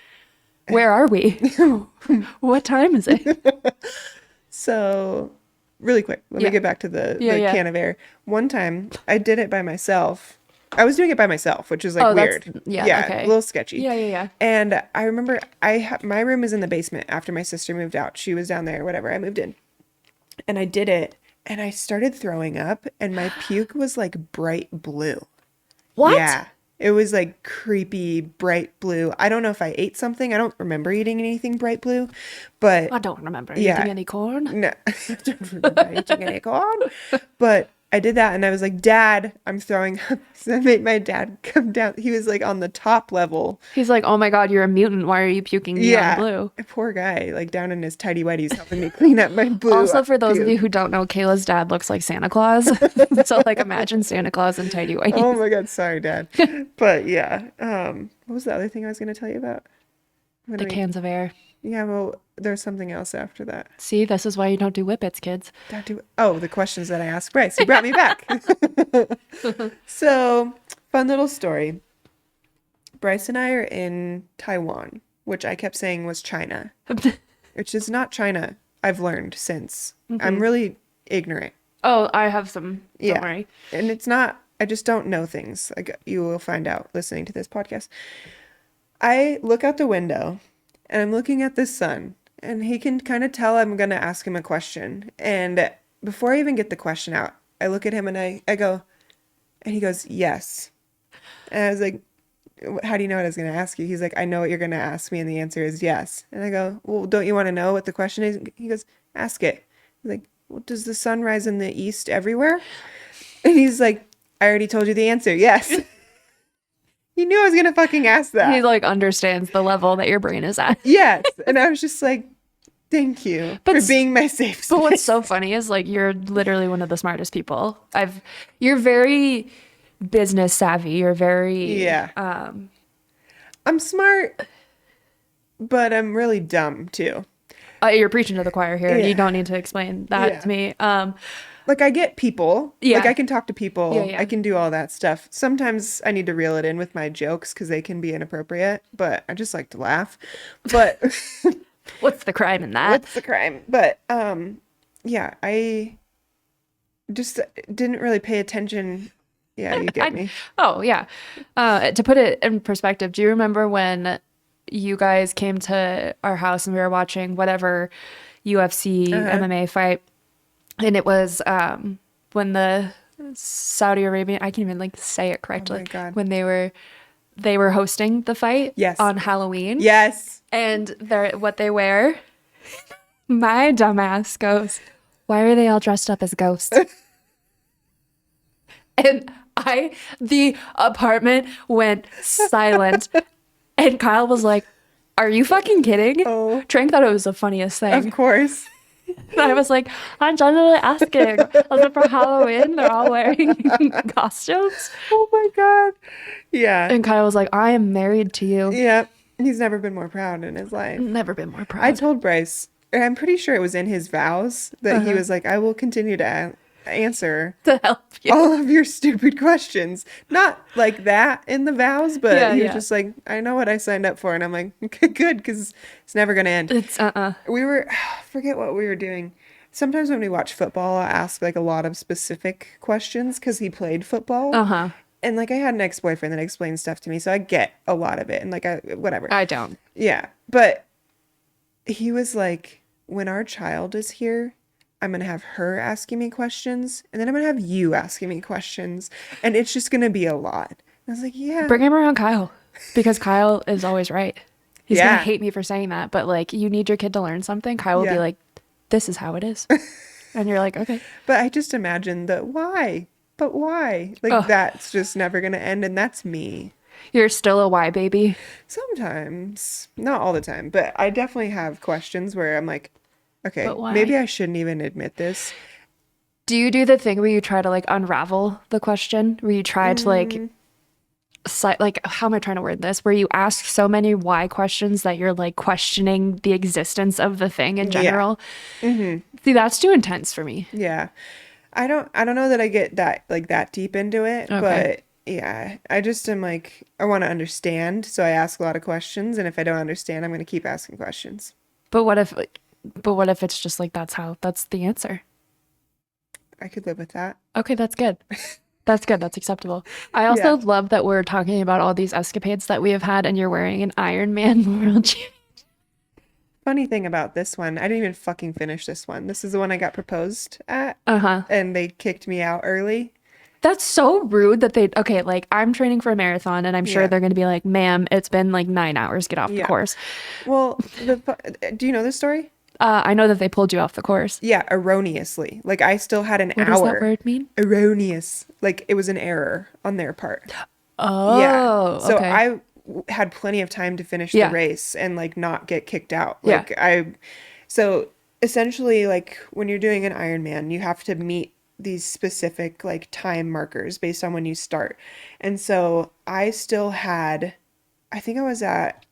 Speaker 2: Where are we? What time is it?
Speaker 1: so really quick, let
Speaker 2: Yeah.
Speaker 1: me get back to the
Speaker 2: Yeah.
Speaker 1: can of air. One time I did it by myself. I was doing it by myself, which is like
Speaker 2: Oh, that's-
Speaker 1: weird.
Speaker 2: yeah, okay.
Speaker 1: A little sketchy.
Speaker 2: Yeah.
Speaker 1: And I remember my room is in the basement after my sister moved out. She was down there, whatever. I moved in. And I did it and I started throwing up and my puke was like bright blue.
Speaker 2: What?
Speaker 1: Yeah. It was like creepy, bright blue. I don't know if I ate something. I don't remember eating anything bright blue, but
Speaker 2: I don't remember
Speaker 1: yeah.
Speaker 2: eating any corn.
Speaker 1: No, I don't remember eating any corn. But I did that and I was like, Dad, I'm throwing up. So I made my dad come down. He was like on the top level.
Speaker 2: He's like, oh my God, you're a mutant. Why are you puking neon
Speaker 1: Yeah.
Speaker 2: blue?
Speaker 1: Poor guy, like down in his tidy whities helping me clean up my blue.
Speaker 2: Also, for those of you
Speaker 1: puke.
Speaker 2: who don't know, Kayla's dad looks like Santa Claus. So, like, imagine Santa Claus in tidy whities.
Speaker 1: Oh my God, sorry, Dad. But yeah. What was the other thing I was going to tell you about?
Speaker 2: The cans of air.
Speaker 1: Yeah, well, there's something else after that.
Speaker 2: See, this is why you don't do whippets, kids.
Speaker 1: The questions that I asked Bryce. He brought me back. So, fun little story. Bryce and I are in Taiwan, which I kept saying was China, which is not China. I've learned since. I'm really ignorant.
Speaker 2: Oh, I have some. Don't worry.
Speaker 1: And it's not, I just don't know things. Like you will find out listening to this podcast. I look out the window and I'm looking at the sun and he can kind of tell I'm going to ask him a question. And before I even get the question out, I look at him and I go, and he goes, yes. And I was like, how do you know what I was going to ask you? He's like, I know what you're going to ask me. And the answer is yes. And I go, well, don't you want to know what the question is? He goes, ask it. He's like, well, does the sun rise in the east everywhere? And he's like, I already told you the answer. Yes. He knew I was going to fucking ask that.
Speaker 2: He like understands the level that your brain is at.
Speaker 1: Yes. And I was just like, thank you for being my safe space.
Speaker 2: But what's so funny is like, you're literally one of the smartest people. You're very business savvy. You're very,
Speaker 1: I'm smart, but I'm really dumb too.
Speaker 2: You're preaching to the choir here.
Speaker 1: Yeah.
Speaker 2: You don't need to explain that to me.
Speaker 1: Like I get people.
Speaker 2: Yeah.
Speaker 1: Like I can talk to people.
Speaker 2: Yeah.
Speaker 1: I can do all that stuff. Sometimes I need to reel it in with my jokes because they can be inappropriate, but I just like to laugh. But
Speaker 2: what's the crime in that?
Speaker 1: what's the crime? But yeah, I just didn't really pay attention. Yeah, you get me.
Speaker 2: Oh, yeah. To put it in perspective, do you remember when you guys came to our house and we were watching whatever UFC MMA fight? And it was when the Saudi Arabian, I can't even like say it correctly.
Speaker 1: Oh my God.
Speaker 2: When they were hosting the fight on Halloween.
Speaker 1: Yes.
Speaker 2: And what they wear, my dumbass goes, why are they all dressed up as ghosts? And the apartment went silent. And Kyle was like, are you fucking kidding?
Speaker 1: Oh.
Speaker 2: Trank thought it was the funniest thing.
Speaker 1: Of course.
Speaker 2: And I was like, I'm genuinely asking. Was it for Halloween? They're all wearing costumes.
Speaker 1: Oh my God. Yeah.
Speaker 2: And Kyle was like, I am married to you.
Speaker 1: Yeah. He's never been more proud in his life.
Speaker 2: Never been more proud.
Speaker 1: I told Bryce, I'm pretty sure it was in his vows that he was like, I will continue to answer
Speaker 2: to help you.
Speaker 1: all of your stupid questions. Not like that in the vows, but he was just like, I know what I signed up for. And I'm like, okay, good, because it's never going to end.
Speaker 2: It's
Speaker 1: We were, forget what we were doing. Sometimes when we watch football, I ask like a lot of specific questions because he played football. And like I had an ex-boyfriend that explained stuff to me, so I get a lot of it. And like, whatever.
Speaker 2: I don't.
Speaker 1: Yeah. But he was like, when our child is here, I'm going to have her asking me questions, and then I'm going to have you asking me questions, and it's just going to be a lot. And I was like, yeah.
Speaker 2: Bring him around Kyle, because Kyle is always right. He's going to hate me for saying that, but like, you need your kid to learn something. Kyle will be like, this is how it is. And you're like, okay.
Speaker 1: But I just imagine the why? But why? Like, that's just never going to end, and that's me.
Speaker 2: You're still a why baby?
Speaker 1: Sometimes. Not all the time, but I definitely have questions where I'm like, okay, maybe I shouldn't even admit this.
Speaker 2: Do you do the thing where you try to like unravel the question? Where you try to like how am I trying to word this? Where you ask so many why questions that you're like questioning the existence of the thing in general. See, that's too intense for me.
Speaker 1: Yeah. I don't know that I get that deep into it, but yeah, I just am like, I want to understand. So I ask a lot of questions. And if I don't understand, I'm going to keep asking questions.
Speaker 2: But what if it's just like, that's the answer?
Speaker 1: I could live with that.
Speaker 2: Okay, that's good. That's good. That's acceptable. I also love that we're talking about all these escapades that we have had and you're wearing an Iron Man World Championship.
Speaker 1: Funny thing about this one, I didn't even fucking finish this one. This is the one I got proposed at.
Speaker 2: Uh-huh.
Speaker 1: And they kicked me out early.
Speaker 2: That's so rude that okay, like I'm training for a marathon and I'm sure
Speaker 1: Yeah.
Speaker 2: they're going to be like, ma'am, it's been like 9 hours, get off the
Speaker 1: Yeah.
Speaker 2: course.
Speaker 1: Well, do you know this story?
Speaker 2: I know that they pulled you off the course.
Speaker 1: Yeah, erroneously. Like I still had an
Speaker 2: What does that
Speaker 1: hour.
Speaker 2: word mean?
Speaker 1: Erroneous. Like it was an error on their part. Yeah.
Speaker 2: Oh,
Speaker 1: So
Speaker 2: okay.
Speaker 1: had plenty of time to finish the
Speaker 2: Yeah.
Speaker 1: race and like not get kicked out.
Speaker 2: Yeah.
Speaker 1: So essentially like when you're doing an Ironman, you have to meet these specific like time markers based on when you start. And so I still had, I think I was at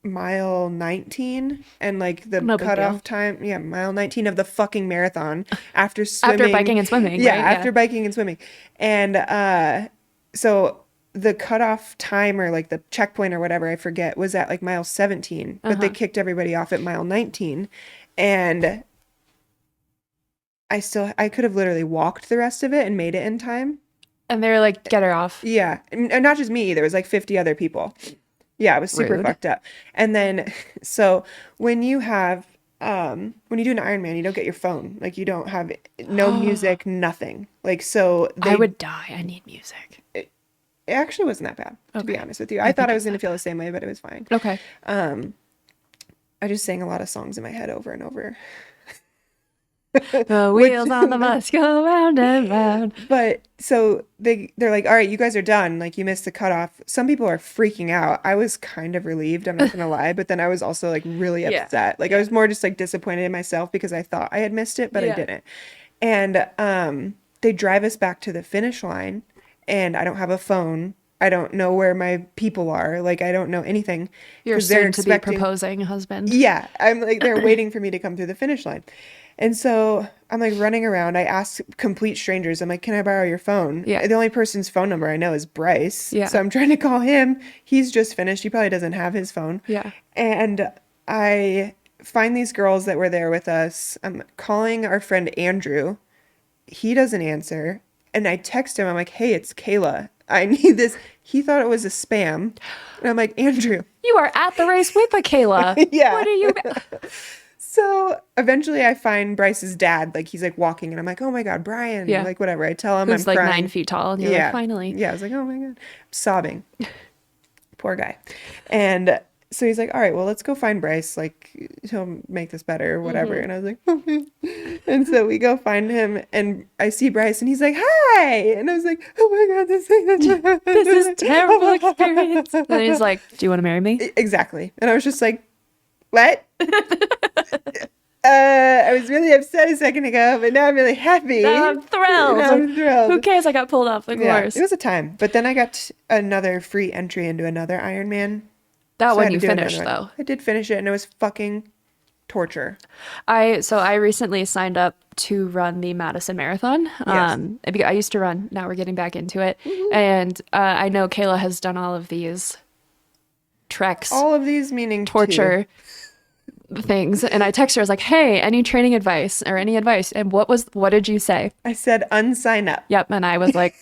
Speaker 1: mile 19 and like the
Speaker 2: No big
Speaker 1: cutoff
Speaker 2: deal.
Speaker 1: time, yeah, mile 19 of the fucking marathon after
Speaker 2: After
Speaker 1: swimming.
Speaker 2: biking and swimming,
Speaker 1: Yeah,
Speaker 2: right?
Speaker 1: after
Speaker 2: Yeah.
Speaker 1: biking and swimming. And so the cutoff time or like the checkpoint or whatever, I forget, was at like mile 17, but they
Speaker 2: Uh-huh.
Speaker 1: kicked everybody off at mile 19. And I could have literally walked the rest of it and made it in time.
Speaker 2: And they were like, get her off.
Speaker 1: Yeah. And not just me, there was like 50 other people. Yeah, it was super
Speaker 2: Rude.
Speaker 1: fucked up. And then, so when you have, when you do an Ironman, you don't get your phone. Like you don't have no music, nothing. Like, so
Speaker 2: I
Speaker 1: they,
Speaker 2: would die. I need music.
Speaker 1: it actually wasn't that bad, to be
Speaker 2: Okay.
Speaker 1: honest with you. I thought
Speaker 2: think
Speaker 1: I was going to feel the same way, but it was fine.
Speaker 2: Okay.
Speaker 1: I just sang a lot of songs in my head over and over.
Speaker 2: The wheels on the bus go round and round.
Speaker 1: But so they're like, all right, you guys are done. Like you missed the cutoff. Some people are freaking out. I was kind of relieved, I'm not gonna lie, but then I was also like really
Speaker 2: Yeah.
Speaker 1: upset. Like I was more just like disappointed in myself because I thought I had missed it, but I
Speaker 2: Yeah.
Speaker 1: didn't. And they drive us back to the finish line and I don't have a phone. I don't know where my people are. Like I don't know anything.
Speaker 2: Your
Speaker 1: 'Cause they're
Speaker 2: soon to be proposing husband.
Speaker 1: yeah, I'm like they're waiting for me to come through the finish line. And so I'm like running around. I ask complete strangers, I'm like, can I borrow your phone?
Speaker 2: Yeah.
Speaker 1: The only person's phone number I know is Bryce.
Speaker 2: Yeah.
Speaker 1: So I'm trying to call him. He's just finished. He probably doesn't have his phone.
Speaker 2: Yeah.
Speaker 1: And I find these girls that were there with us. I'm calling our friend Andrew. He doesn't answer. And I text him. I'm like, hey, it's Kayla. I need this. He thought it was a spam. And I'm like, Andrew.
Speaker 2: You are at the race with Kayla.
Speaker 1: Yeah.
Speaker 2: What are you?
Speaker 1: So eventually I find Bryce's dad, like he's like walking and I'm like, oh my God, Brian.
Speaker 2: Yeah.
Speaker 1: Like whatever. I tell him
Speaker 2: Who's
Speaker 1: I'm
Speaker 2: like
Speaker 1: crying.
Speaker 2: 9 feet tall, and you're
Speaker 1: Yeah.
Speaker 2: like, finally.
Speaker 1: Yeah. I was like, oh my God. I'm sobbing. Poor guy. And so he's like, all right, well, let's go find Bryce. Like he'll make this better or whatever. And I was like, okay. And so we go find him and I see Bryce and he's like, hi. And I was like, oh my God, this
Speaker 2: This is terrible experience. And he's like, do you want to marry me?
Speaker 1: Exactly. And I was just like, what? I was really upset a second ago, but now I'm really happy.
Speaker 2: Now I'm thrilled.
Speaker 1: Now I'm thrilled.
Speaker 2: Who cares? I got pulled off the
Speaker 1: Yeah,
Speaker 2: course.
Speaker 1: it was a time. But then I got another free entry into another Ironman.
Speaker 2: That
Speaker 1: So I
Speaker 2: one
Speaker 1: had
Speaker 2: you
Speaker 1: to do another
Speaker 2: finished,
Speaker 1: one.
Speaker 2: though.
Speaker 1: I did finish it, and it was fucking torture.
Speaker 2: I recently signed up to run the Madison Marathon.
Speaker 1: Yes.
Speaker 2: I used to run. Now we're getting back into it. And I know Kayla has done all of these treks,
Speaker 1: All of these meaning
Speaker 2: torture things. And I text her, I was like, hey, any training advice or any advice? And what did you say?
Speaker 1: I said unsign up.
Speaker 2: Yep. And I was like,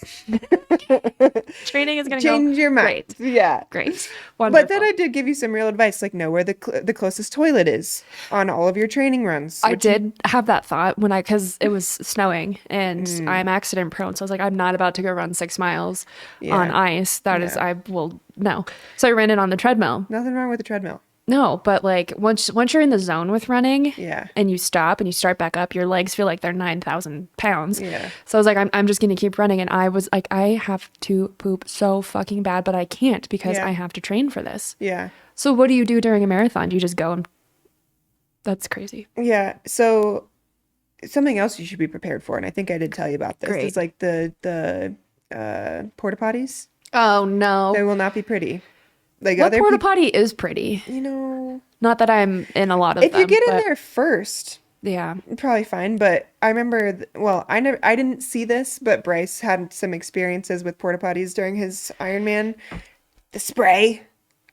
Speaker 2: training is going to go
Speaker 1: Change your mind.
Speaker 2: great.
Speaker 1: Yeah.
Speaker 2: Great. Wonderful.
Speaker 1: But then I did give you some real advice, like know where the closest toilet is on all of your training runs.
Speaker 2: I
Speaker 1: which you-
Speaker 2: did have that thought because it was snowing and I'm accident prone. So I was like, I'm not about to go run 6 miles on
Speaker 1: Yeah.
Speaker 2: ice. That is,
Speaker 1: Yeah.
Speaker 2: I will, no. So I ran it on the treadmill.
Speaker 1: Nothing wrong with the treadmill.
Speaker 2: No, but like once you're in the zone with running
Speaker 1: Yeah.
Speaker 2: and you stop and you start back up, your legs feel like they're 9,000 pounds.
Speaker 1: Yeah.
Speaker 2: So I was like, I'm just going to keep running. And I was like, I have to poop so fucking bad, but I can't because
Speaker 1: Yeah.
Speaker 2: I have to train for this.
Speaker 1: Yeah.
Speaker 2: So what do you do during a marathon? Do you just go and that's crazy.
Speaker 1: Yeah. So something else you should be prepared for, and I think I did tell you about this.
Speaker 2: Great.
Speaker 1: Is like the porta potties.
Speaker 2: Oh no.
Speaker 1: They will not be pretty. Like
Speaker 2: What
Speaker 1: other
Speaker 2: porta
Speaker 1: people,
Speaker 2: potty is pretty.
Speaker 1: you know,
Speaker 2: Not that I'm in a lot of
Speaker 1: if
Speaker 2: them.
Speaker 1: you get in
Speaker 2: but
Speaker 1: there first,
Speaker 2: yeah.
Speaker 1: probably fine. But I remember, well, I didn't see this, but Bryce had some experiences with porta potties during his Ironman. The spray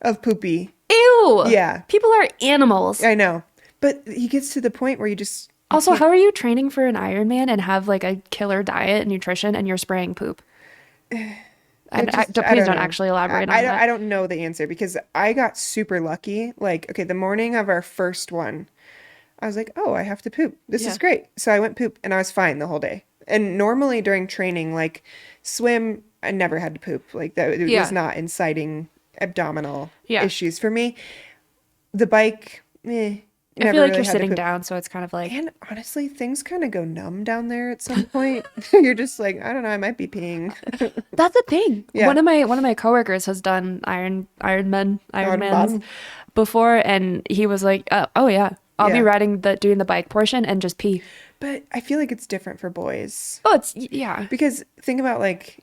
Speaker 1: of poopy.
Speaker 2: Ew.
Speaker 1: Yeah.
Speaker 2: People are animals.
Speaker 1: I know, but he gets to the point where you just
Speaker 2: Also, how are you training for an Ironman and have like a killer diet and nutrition and you're spraying poop? Please don't
Speaker 1: know.
Speaker 2: actually elaborate on
Speaker 1: I
Speaker 2: that.
Speaker 1: don't know the answer because I got super lucky. Like, okay, the morning of our first one, I was like, oh, I have to poop. This
Speaker 2: Yeah.
Speaker 1: is great. So I went poop and I was fine the whole day. And normally during training, like swim, I never had to poop. Like that it
Speaker 2: Yeah.
Speaker 1: was not inciting abdominal
Speaker 2: Yeah.
Speaker 1: issues for me. The bike,
Speaker 2: I
Speaker 1: never
Speaker 2: feel like
Speaker 1: really
Speaker 2: you're
Speaker 1: had to
Speaker 2: sitting
Speaker 1: poop.
Speaker 2: down, so it's kind of like,
Speaker 1: And honestly, things kind of go numb down there at some point. You're just like, I don't know, I might be peeing.
Speaker 2: that's the thing.
Speaker 1: Yeah.
Speaker 2: One of my coworkers has done Ironmans
Speaker 1: Bottom.
Speaker 2: before, and he was like, oh yeah, I'll be
Speaker 1: Yeah.
Speaker 2: doing the bike portion and just pee.
Speaker 1: But I feel like it's different for boys.
Speaker 2: Oh, yeah.
Speaker 1: Because think about like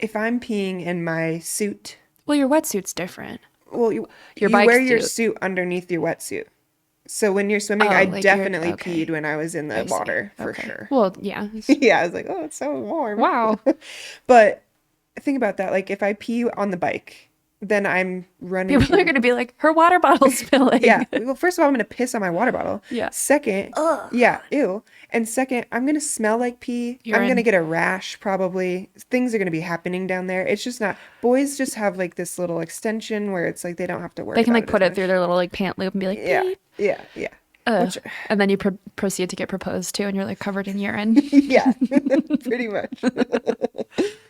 Speaker 1: if I'm peeing in my suit,
Speaker 2: Well, your wetsuit's different.
Speaker 1: well,
Speaker 2: Your
Speaker 1: you
Speaker 2: bike
Speaker 1: wear your
Speaker 2: suit.
Speaker 1: suit underneath your wetsuit. So when you're swimming,
Speaker 2: Oh,
Speaker 1: I
Speaker 2: like
Speaker 1: definitely
Speaker 2: okay.
Speaker 1: peed when I was in the
Speaker 2: I see.
Speaker 1: water for
Speaker 2: Okay.
Speaker 1: sure.
Speaker 2: Well, yeah.
Speaker 1: Yeah, I was like, oh, it's so warm.
Speaker 2: Wow.
Speaker 1: But think about that. Like if I pee on the bike, then I'm running.
Speaker 2: People are going to be like, her water bottle's spilling.
Speaker 1: Yeah. Well, first of all, I'm gonna piss on my water bottle.
Speaker 2: Yeah.
Speaker 1: Second, yeah, ew. And second, I'm gonna smell like pee. I'm
Speaker 2: Urine.
Speaker 1: gonna get a rash probably. Things are gonna be happening down there. It's just not. Boys just have like this little extension where it's like they don't have to worry.
Speaker 2: They can
Speaker 1: about
Speaker 2: like put
Speaker 1: as
Speaker 2: it through their little like pant loop and be like,
Speaker 1: much. Yeah,
Speaker 2: beep.
Speaker 1: yeah, yeah. Which,
Speaker 2: And then you proceed to get proposed to, and you're like covered in urine.
Speaker 1: yeah, pretty much.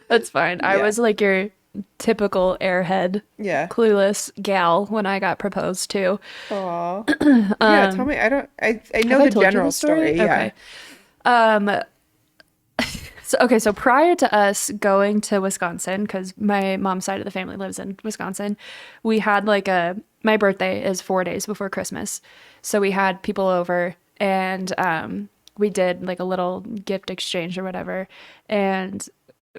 Speaker 2: That's fine. I
Speaker 1: Yeah.
Speaker 2: was like your typical airhead,
Speaker 1: Yeah.
Speaker 2: clueless gal when I got proposed to.
Speaker 1: Aw. Yeah. Tell me. I don't. I know
Speaker 2: Have I
Speaker 1: the
Speaker 2: told you
Speaker 1: general
Speaker 2: the story?
Speaker 1: story.
Speaker 2: Okay. So prior to us going to Wisconsin, because my mom's side of the family lives in Wisconsin, we had my birthday is 4 days before Christmas. So we had people over, and we did like a little gift exchange or whatever. And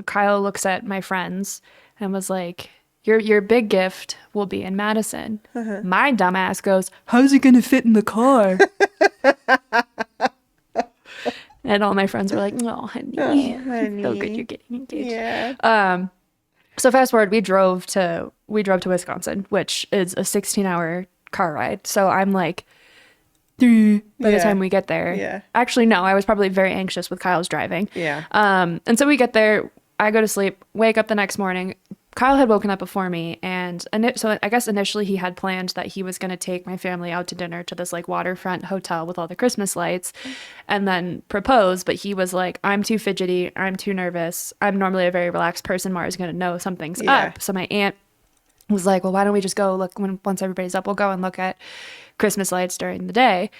Speaker 2: Kyle looks at my friends and was like, your big gift will be in Madison. My dumbass goes, how's it gonna fit in the car? And all my friends were like, oh, honey,
Speaker 1: honey.
Speaker 2: so good you're getting engaged.
Speaker 1: Yeah.
Speaker 2: So fast forward, we drove to Wisconsin, which is a 16-hour car ride. So I'm like, by the
Speaker 1: Yeah.
Speaker 2: time we get there.
Speaker 1: Yeah.
Speaker 2: Actually, no, I was probably very anxious with Kyle's driving.
Speaker 1: Yeah.
Speaker 2: And so we get there, I go to sleep, wake up the next morning. Kyle had woken up before me, and so I guess initially he had planned that he was going to take my family out to dinner to this like waterfront hotel with all the Christmas lights and then propose, but he was like, I'm too fidgety, I'm too nervous. I'm normally a very relaxed person. Mara's going to know something's
Speaker 1: Yeah.
Speaker 2: up. So my aunt was like, well, why don't we just go look once everybody's up, we'll go and look at Christmas lights during the day.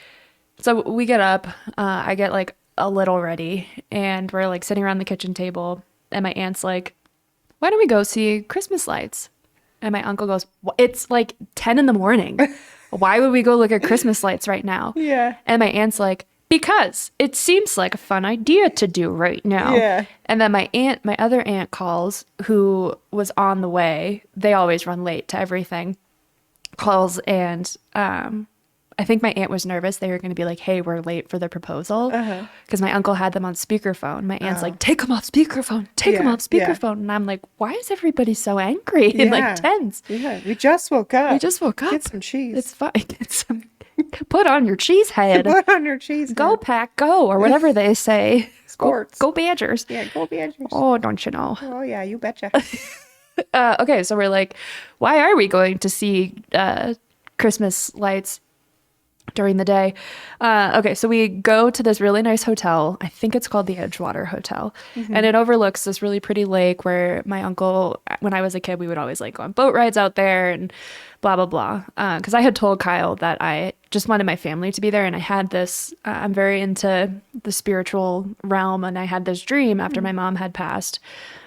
Speaker 2: So we get up, I get like a little ready, and we're like sitting around the kitchen table, and my aunt's like, why don't we go see Christmas lights? And my uncle goes, it's like 10 in the morning. Why would we go look at Christmas lights right now?
Speaker 1: Yeah.
Speaker 2: And my aunt's like, because it seems like a fun idea to do right now.
Speaker 1: Yeah.
Speaker 2: And then my other aunt calls, who was on the way. They always run late to everything. Calls, and I think my aunt was nervous. They were going to be like, hey, we're late for the proposal. Because my uncle had them on speakerphone. My aunt's like, take them off speakerphone. Take them
Speaker 1: Yeah,
Speaker 2: off
Speaker 1: yeah.
Speaker 2: speakerphone. And I'm like, why is everybody so angry? And
Speaker 1: Yeah.
Speaker 2: like tense.
Speaker 1: Yeah. We just woke up.
Speaker 2: We just woke up.
Speaker 1: Get some cheese.
Speaker 2: It's fine. Get some. Put on your cheese head.
Speaker 1: Put on your cheese.
Speaker 2: Go
Speaker 1: head.
Speaker 2: pack, go, or whatever they say.
Speaker 1: Sports.
Speaker 2: Go Badgers.
Speaker 1: Yeah. Go Badgers.
Speaker 2: Oh, don't you know?
Speaker 1: Oh yeah. You betcha.
Speaker 2: Okay, so we're like, why are we going to see Christmas lights during the day? Okay, so we go to this really nice hotel. I think it's called the Edgewater Hotel. And it overlooks this really pretty lake where my uncle, when I was a kid, we would always like go on boat rides out there and blah, blah, blah. Because I had told Kyle that I just wanted my family to be there. And I had this, I'm very into the spiritual realm. And I had this dream after my mom had passed,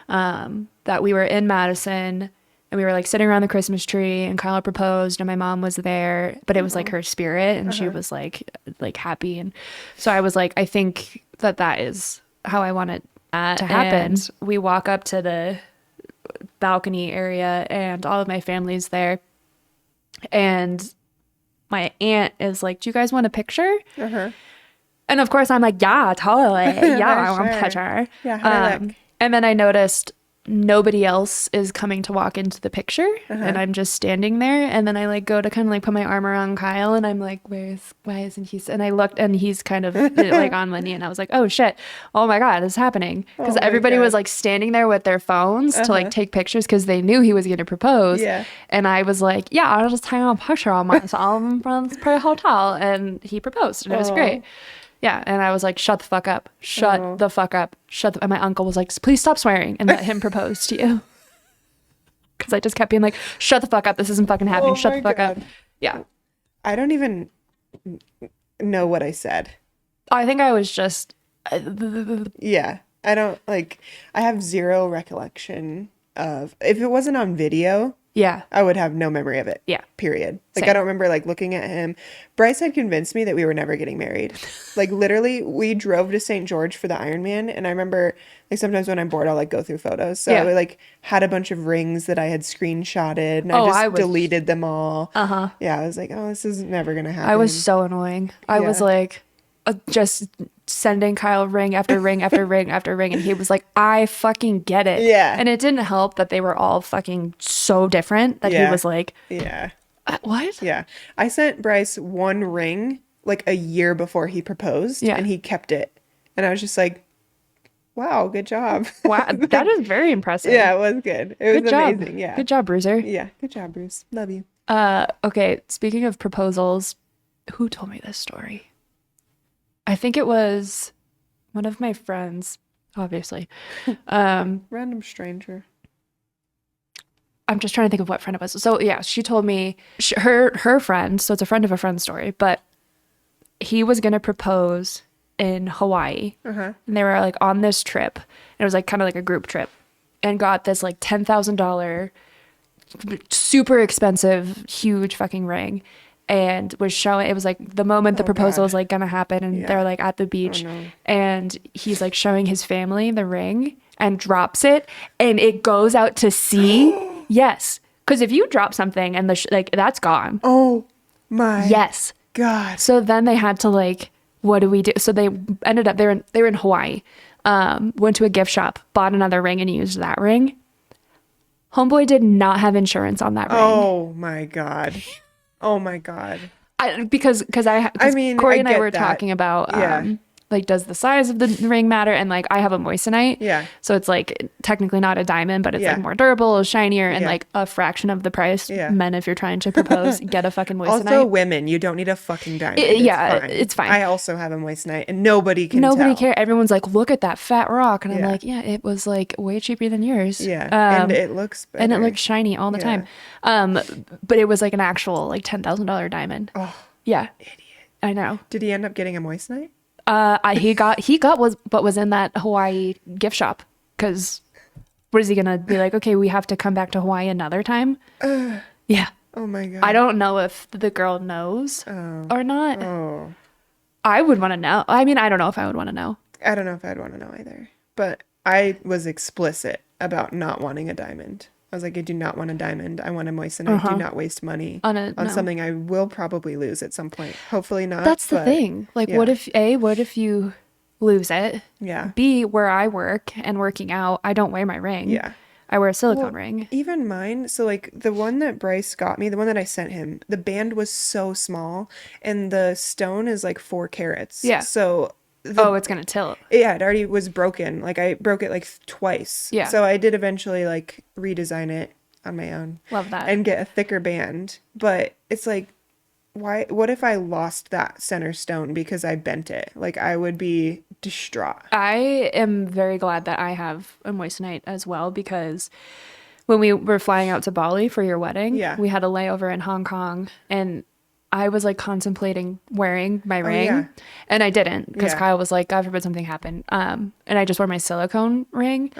Speaker 2: that we were in Madison and we were like sitting around the Christmas tree, and Kyla proposed and my mom was there, but it was like her spirit, and she was like happy. And so I was like, I think that is how I want it to happen. And we walk up to the balcony area, and all of my family's there. And my aunt is like, do you guys want a picture? And of course I'm like, yeah, totally. Yeah, I want a
Speaker 1: Sure.
Speaker 2: picture.
Speaker 1: Yeah, how do I look?
Speaker 2: And then I noticed nobody else is coming to walk into the picture, and I'm just standing there. And then I like go to kind of like put my arm around Kyle, and I'm like, why isn't he? And I looked, and he's kind of like on my knee, and I was like, oh shit, oh my God, it's happening. Because
Speaker 1: Oh my
Speaker 2: everybody
Speaker 1: God.
Speaker 2: was like standing there with their phones to like take pictures because they knew he was going to propose.
Speaker 1: Yeah.
Speaker 2: And I was like, yeah, I'll just hang a picture on myself in front of this pretty hotel. And he proposed, and it was
Speaker 1: Oh.
Speaker 2: great. Yeah, and I was like, shut the fuck up. Shut the fuck up. And my uncle was like, please stop swearing and let him propose to you. Because I just kept being like, shut the fuck up. This isn't fucking happening. Shut the fuck up. Yeah.
Speaker 1: I don't even know what I said.
Speaker 2: I think I was just...
Speaker 1: Yeah. I don't, like, I have zero recollection of, if it wasn't on video,
Speaker 2: yeah,
Speaker 1: I would have no memory of it.
Speaker 2: Yeah.
Speaker 1: Period. Like,
Speaker 2: Same.
Speaker 1: I don't remember, like, looking at him. Bryce had convinced me that we were never getting married. Like, literally, we drove to St. George for the Ironman, and I remember, like, sometimes when I'm bored, I'll, like, go through photos. So I, like, had a bunch of rings that I had screenshotted, and I just deleted them all. Yeah, I was like, oh, this is never gonna happen.
Speaker 2: I was so annoying. I was, like, just sending Kyle ring after ring after ring after ring, and he was like, I fucking get it.
Speaker 1: Yeah.
Speaker 2: And it didn't help that they were all fucking so different that he was like, what?
Speaker 1: Yeah. I sent Bryce one ring like a year before he proposed, and he kept it. And I was just like, wow, good job.
Speaker 2: Wow, that is very impressive.
Speaker 1: Yeah, it was good. It was amazing. Yeah.
Speaker 2: Good job, Bruiser.
Speaker 1: Yeah, good job, Bruce. Love you.
Speaker 2: Okay, speaking of proposals, who told me this story? I think it was one of my friends, obviously.
Speaker 1: Random stranger.
Speaker 2: I'm just trying to think of what friend it was. So yeah, she told me her friend, so it's a friend of a friend story, but he was going to propose in Hawaii. And they were like on this trip. And it was like kind of like a group trip, and got this like $10,000 super expensive, huge fucking ring. And was showing, it was like the moment the proposal was like gonna happen, and they're like at the beach, and he's like showing his family the ring and drops it, and it goes out to sea. Yes, because if you drop something and like that's gone.
Speaker 1: Oh my
Speaker 2: God. So then they had to like, what do we do? So they ended up they were in Hawaii, went to a gift shop, bought another ring, and used that ring. Homeboy did not have insurance on that ring.
Speaker 1: Oh my God. Oh my God.
Speaker 2: Because I mean, Corey and I were talking about like, does the size of the ring matter? And like, I have a moissanite.
Speaker 1: Yeah.
Speaker 2: So it's like technically not a diamond, but it's like more durable, shinier, and like a fraction of the price.
Speaker 1: Yeah.
Speaker 2: Men, if you're trying to propose, get a fucking moissanite.
Speaker 1: Also, women, you don't need a fucking diamond.
Speaker 2: It's fine.
Speaker 1: I also have a moissanite, and nobody
Speaker 2: tell. Cares. Everyone's like, look at that fat rock, and I'm like, yeah, it was like way cheaper than yours.
Speaker 1: Yeah. And it looks better.
Speaker 2: And it looks shiny all the time. But it was like an actual like $10,000 diamond.
Speaker 1: Oh,
Speaker 2: yeah,
Speaker 1: idiot.
Speaker 2: I know.
Speaker 1: Did he end up getting a moissanite?
Speaker 2: He got what was in that Hawaii gift shop, because what is he gonna be like? Okay, we have to come back to Hawaii another time. Yeah.
Speaker 1: Oh my God.
Speaker 2: I don't know if the girl knows or not.
Speaker 1: Oh.
Speaker 2: I would want to know. I mean, I don't know if I would want to know.
Speaker 1: I don't know if I'd want to know either. But I was explicit about not wanting a diamond. I was like, I do not want a diamond. I want a moissanite. Do not waste money on something I will probably lose at some point. Hopefully not.
Speaker 2: That's the thing. Like, what if you lose it?
Speaker 1: Yeah.
Speaker 2: B, where I work and working out, I don't wear my ring.
Speaker 1: Yeah.
Speaker 2: I wear a silicone ring.
Speaker 1: Even mine. So like the one that Bryce got me, the one that I sent him, the band was so small, and the stone is like 4 carats.
Speaker 2: Yeah.
Speaker 1: So
Speaker 2: it's gonna tilt.
Speaker 1: Yeah, it already was broken. Like I broke it like twice.
Speaker 2: Yeah.
Speaker 1: So I did eventually like redesign it on my own.
Speaker 2: Love that.
Speaker 1: And get a thicker band. But it's like, what if I lost that center stone because I bent it? Like, I would be distraught.
Speaker 2: I am very glad that I have a moissanite as well, because when we were flying out to Bali for your wedding, we had a layover in Hong Kong, and I was like contemplating wearing my ring, and I didn't, because Kyle was like, God forbid something happened. And I just wore my silicone ring.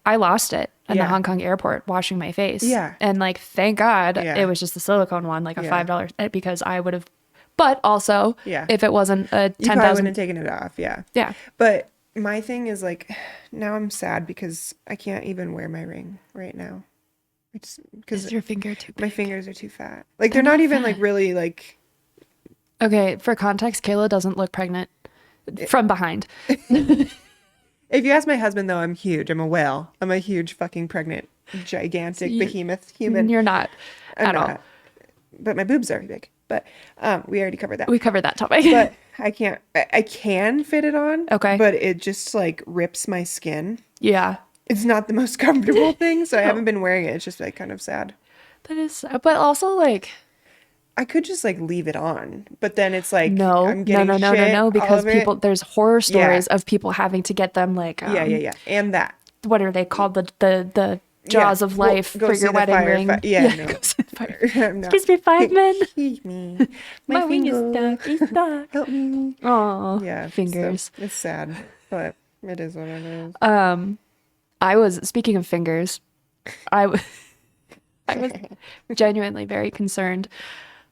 Speaker 2: I lost it in the Hong Kong airport washing my face. Yeah. And like, thank God it was just the silicone one, like a $5, because I would have, but also if it wasn't a 10,000.
Speaker 1: You probably wouldn't have taken it off. Yeah.
Speaker 2: Yeah.
Speaker 1: But my thing is like, now I'm sad because I can't even wear my ring right now. It's because
Speaker 2: your finger too big?
Speaker 1: My fingers are too fat. Like they're not even fat. Like really like.
Speaker 2: Okay, for context, Kayla doesn't look pregnant from behind.
Speaker 1: If you ask my husband, though, I'm huge. I'm a whale. I'm a huge fucking pregnant, gigantic behemoth human.
Speaker 2: You're not at all.
Speaker 1: But my boobs are big. But we already covered that.
Speaker 2: We covered that topic.
Speaker 1: But I can't. I can fit it on.
Speaker 2: Okay.
Speaker 1: But it just like rips my skin.
Speaker 2: Yeah.
Speaker 1: It's not the most comfortable thing, so I haven't been wearing it. It's just like kind of sad.
Speaker 2: That is, but also like,
Speaker 1: I could just like leave it on, but then it's like
Speaker 2: No,
Speaker 1: I'm
Speaker 2: no,
Speaker 1: getting
Speaker 2: no, no, no,
Speaker 1: shit
Speaker 2: no,
Speaker 1: all
Speaker 2: because
Speaker 1: over it.
Speaker 2: there's horror
Speaker 1: Yeah,
Speaker 2: stories of people having to get them like,
Speaker 1: yeah, and that.
Speaker 2: what are they called? The
Speaker 1: Yeah,
Speaker 2: jaws of
Speaker 1: well,
Speaker 2: life
Speaker 1: go
Speaker 2: for
Speaker 1: see
Speaker 2: your
Speaker 1: the
Speaker 2: wedding
Speaker 1: fire.
Speaker 2: ring.
Speaker 1: Yeah,
Speaker 2: Yeah,
Speaker 1: no,
Speaker 2: go see the fire.
Speaker 1: I'm not.
Speaker 2: Excuse me, fireman.
Speaker 1: Excuse me, my
Speaker 2: My wing is
Speaker 1: finger.
Speaker 2: stuck. He's stuck.
Speaker 1: Help me.
Speaker 2: Oh,
Speaker 1: Yeah, so
Speaker 2: fingers.
Speaker 1: it's sad, but it is what it is.
Speaker 2: I was speaking of fingers. I w- I was genuinely very concerned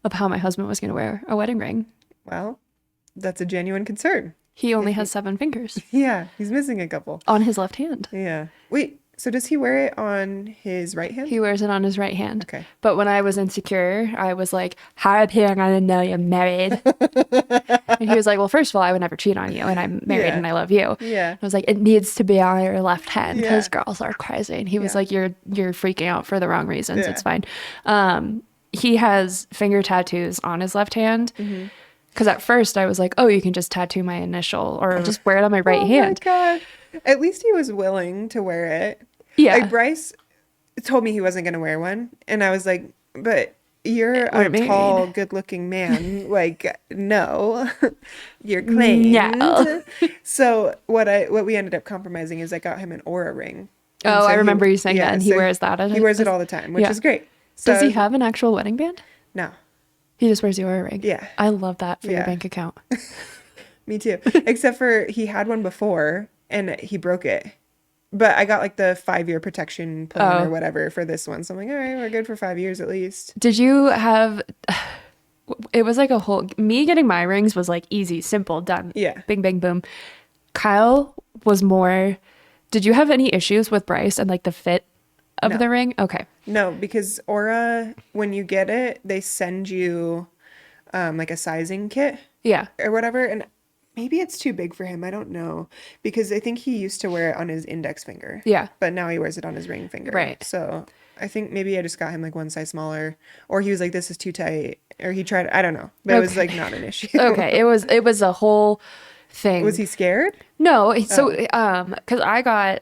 Speaker 2: of how my husband was going to wear a wedding ring.
Speaker 1: Well, that's a genuine concern.
Speaker 2: He only has 7 fingers
Speaker 1: Yeah, he's missing a couple.
Speaker 2: on his left hand.
Speaker 1: Yeah. Wait, so does he wear it on his right hand?
Speaker 2: He wears it on his right hand.
Speaker 1: Okay.
Speaker 2: But when I was insecure, I was like, how are people going to know you're married? And he was like, well, first of all, I would never cheat on you, and I'm married
Speaker 1: Yeah.
Speaker 2: and I love you.
Speaker 1: Yeah.
Speaker 2: I was like, it needs to be on your left hand because
Speaker 1: Yeah.
Speaker 2: girls are crazy. And he was
Speaker 1: Yeah.
Speaker 2: like, you're freaking out for the wrong reasons.
Speaker 1: Yeah.
Speaker 2: It's fine. He has finger tattoos on his left hand. Because at first I was like, oh, you can just tattoo my initial or just wear it on my right hand.
Speaker 1: Oh my God. At least he was willing to wear it.
Speaker 2: Yeah.
Speaker 1: Like Bryce told me he wasn't going to wear one. And I was like, but you're
Speaker 2: We're
Speaker 1: a
Speaker 2: married.
Speaker 1: tall, good looking man. Like, no, you're claimed.
Speaker 2: No.
Speaker 1: So what we ended up compromising is I got him an aura ring. And
Speaker 2: Oh,
Speaker 1: so
Speaker 2: I remember you saying
Speaker 1: yeah,
Speaker 2: that. And he
Speaker 1: so
Speaker 2: wears that.
Speaker 1: He wears it all the time, which
Speaker 2: Yeah.
Speaker 1: is great. So,
Speaker 2: Does he have an actual wedding band?
Speaker 1: No.
Speaker 2: He just wears the Aura ring.
Speaker 1: Yeah.
Speaker 2: I love that for your
Speaker 1: Yeah.
Speaker 2: bank account.
Speaker 1: Me too. Except for he had one before and he broke it. But I got like the 5-year protection plan or whatever for this one. So I'm like, all right, we're good for 5 years at least.
Speaker 2: Did you have... It was like a whole... Me getting my rings was like easy, simple, done.
Speaker 1: Yeah.
Speaker 2: Bing, bang, boom. Kyle was more... Did you have any issues with Bryce and like the fit of
Speaker 1: No.
Speaker 2: the ring? Okay.
Speaker 1: No, because Aura, when you get it, they send you like a sizing kit
Speaker 2: Yeah.
Speaker 1: or whatever. And maybe it's too big for him. I don't know. Because I think he used to wear it on his index finger.
Speaker 2: Yeah.
Speaker 1: But now he wears it on his ring finger.
Speaker 2: Right.
Speaker 1: So I think maybe I just got him like one size smaller. Or he was like, this is too tight. Or he tried, I don't know. But it was
Speaker 2: Okay.
Speaker 1: like not an issue.
Speaker 2: Okay. It was a whole thing.
Speaker 1: Was he scared?
Speaker 2: No, so because I got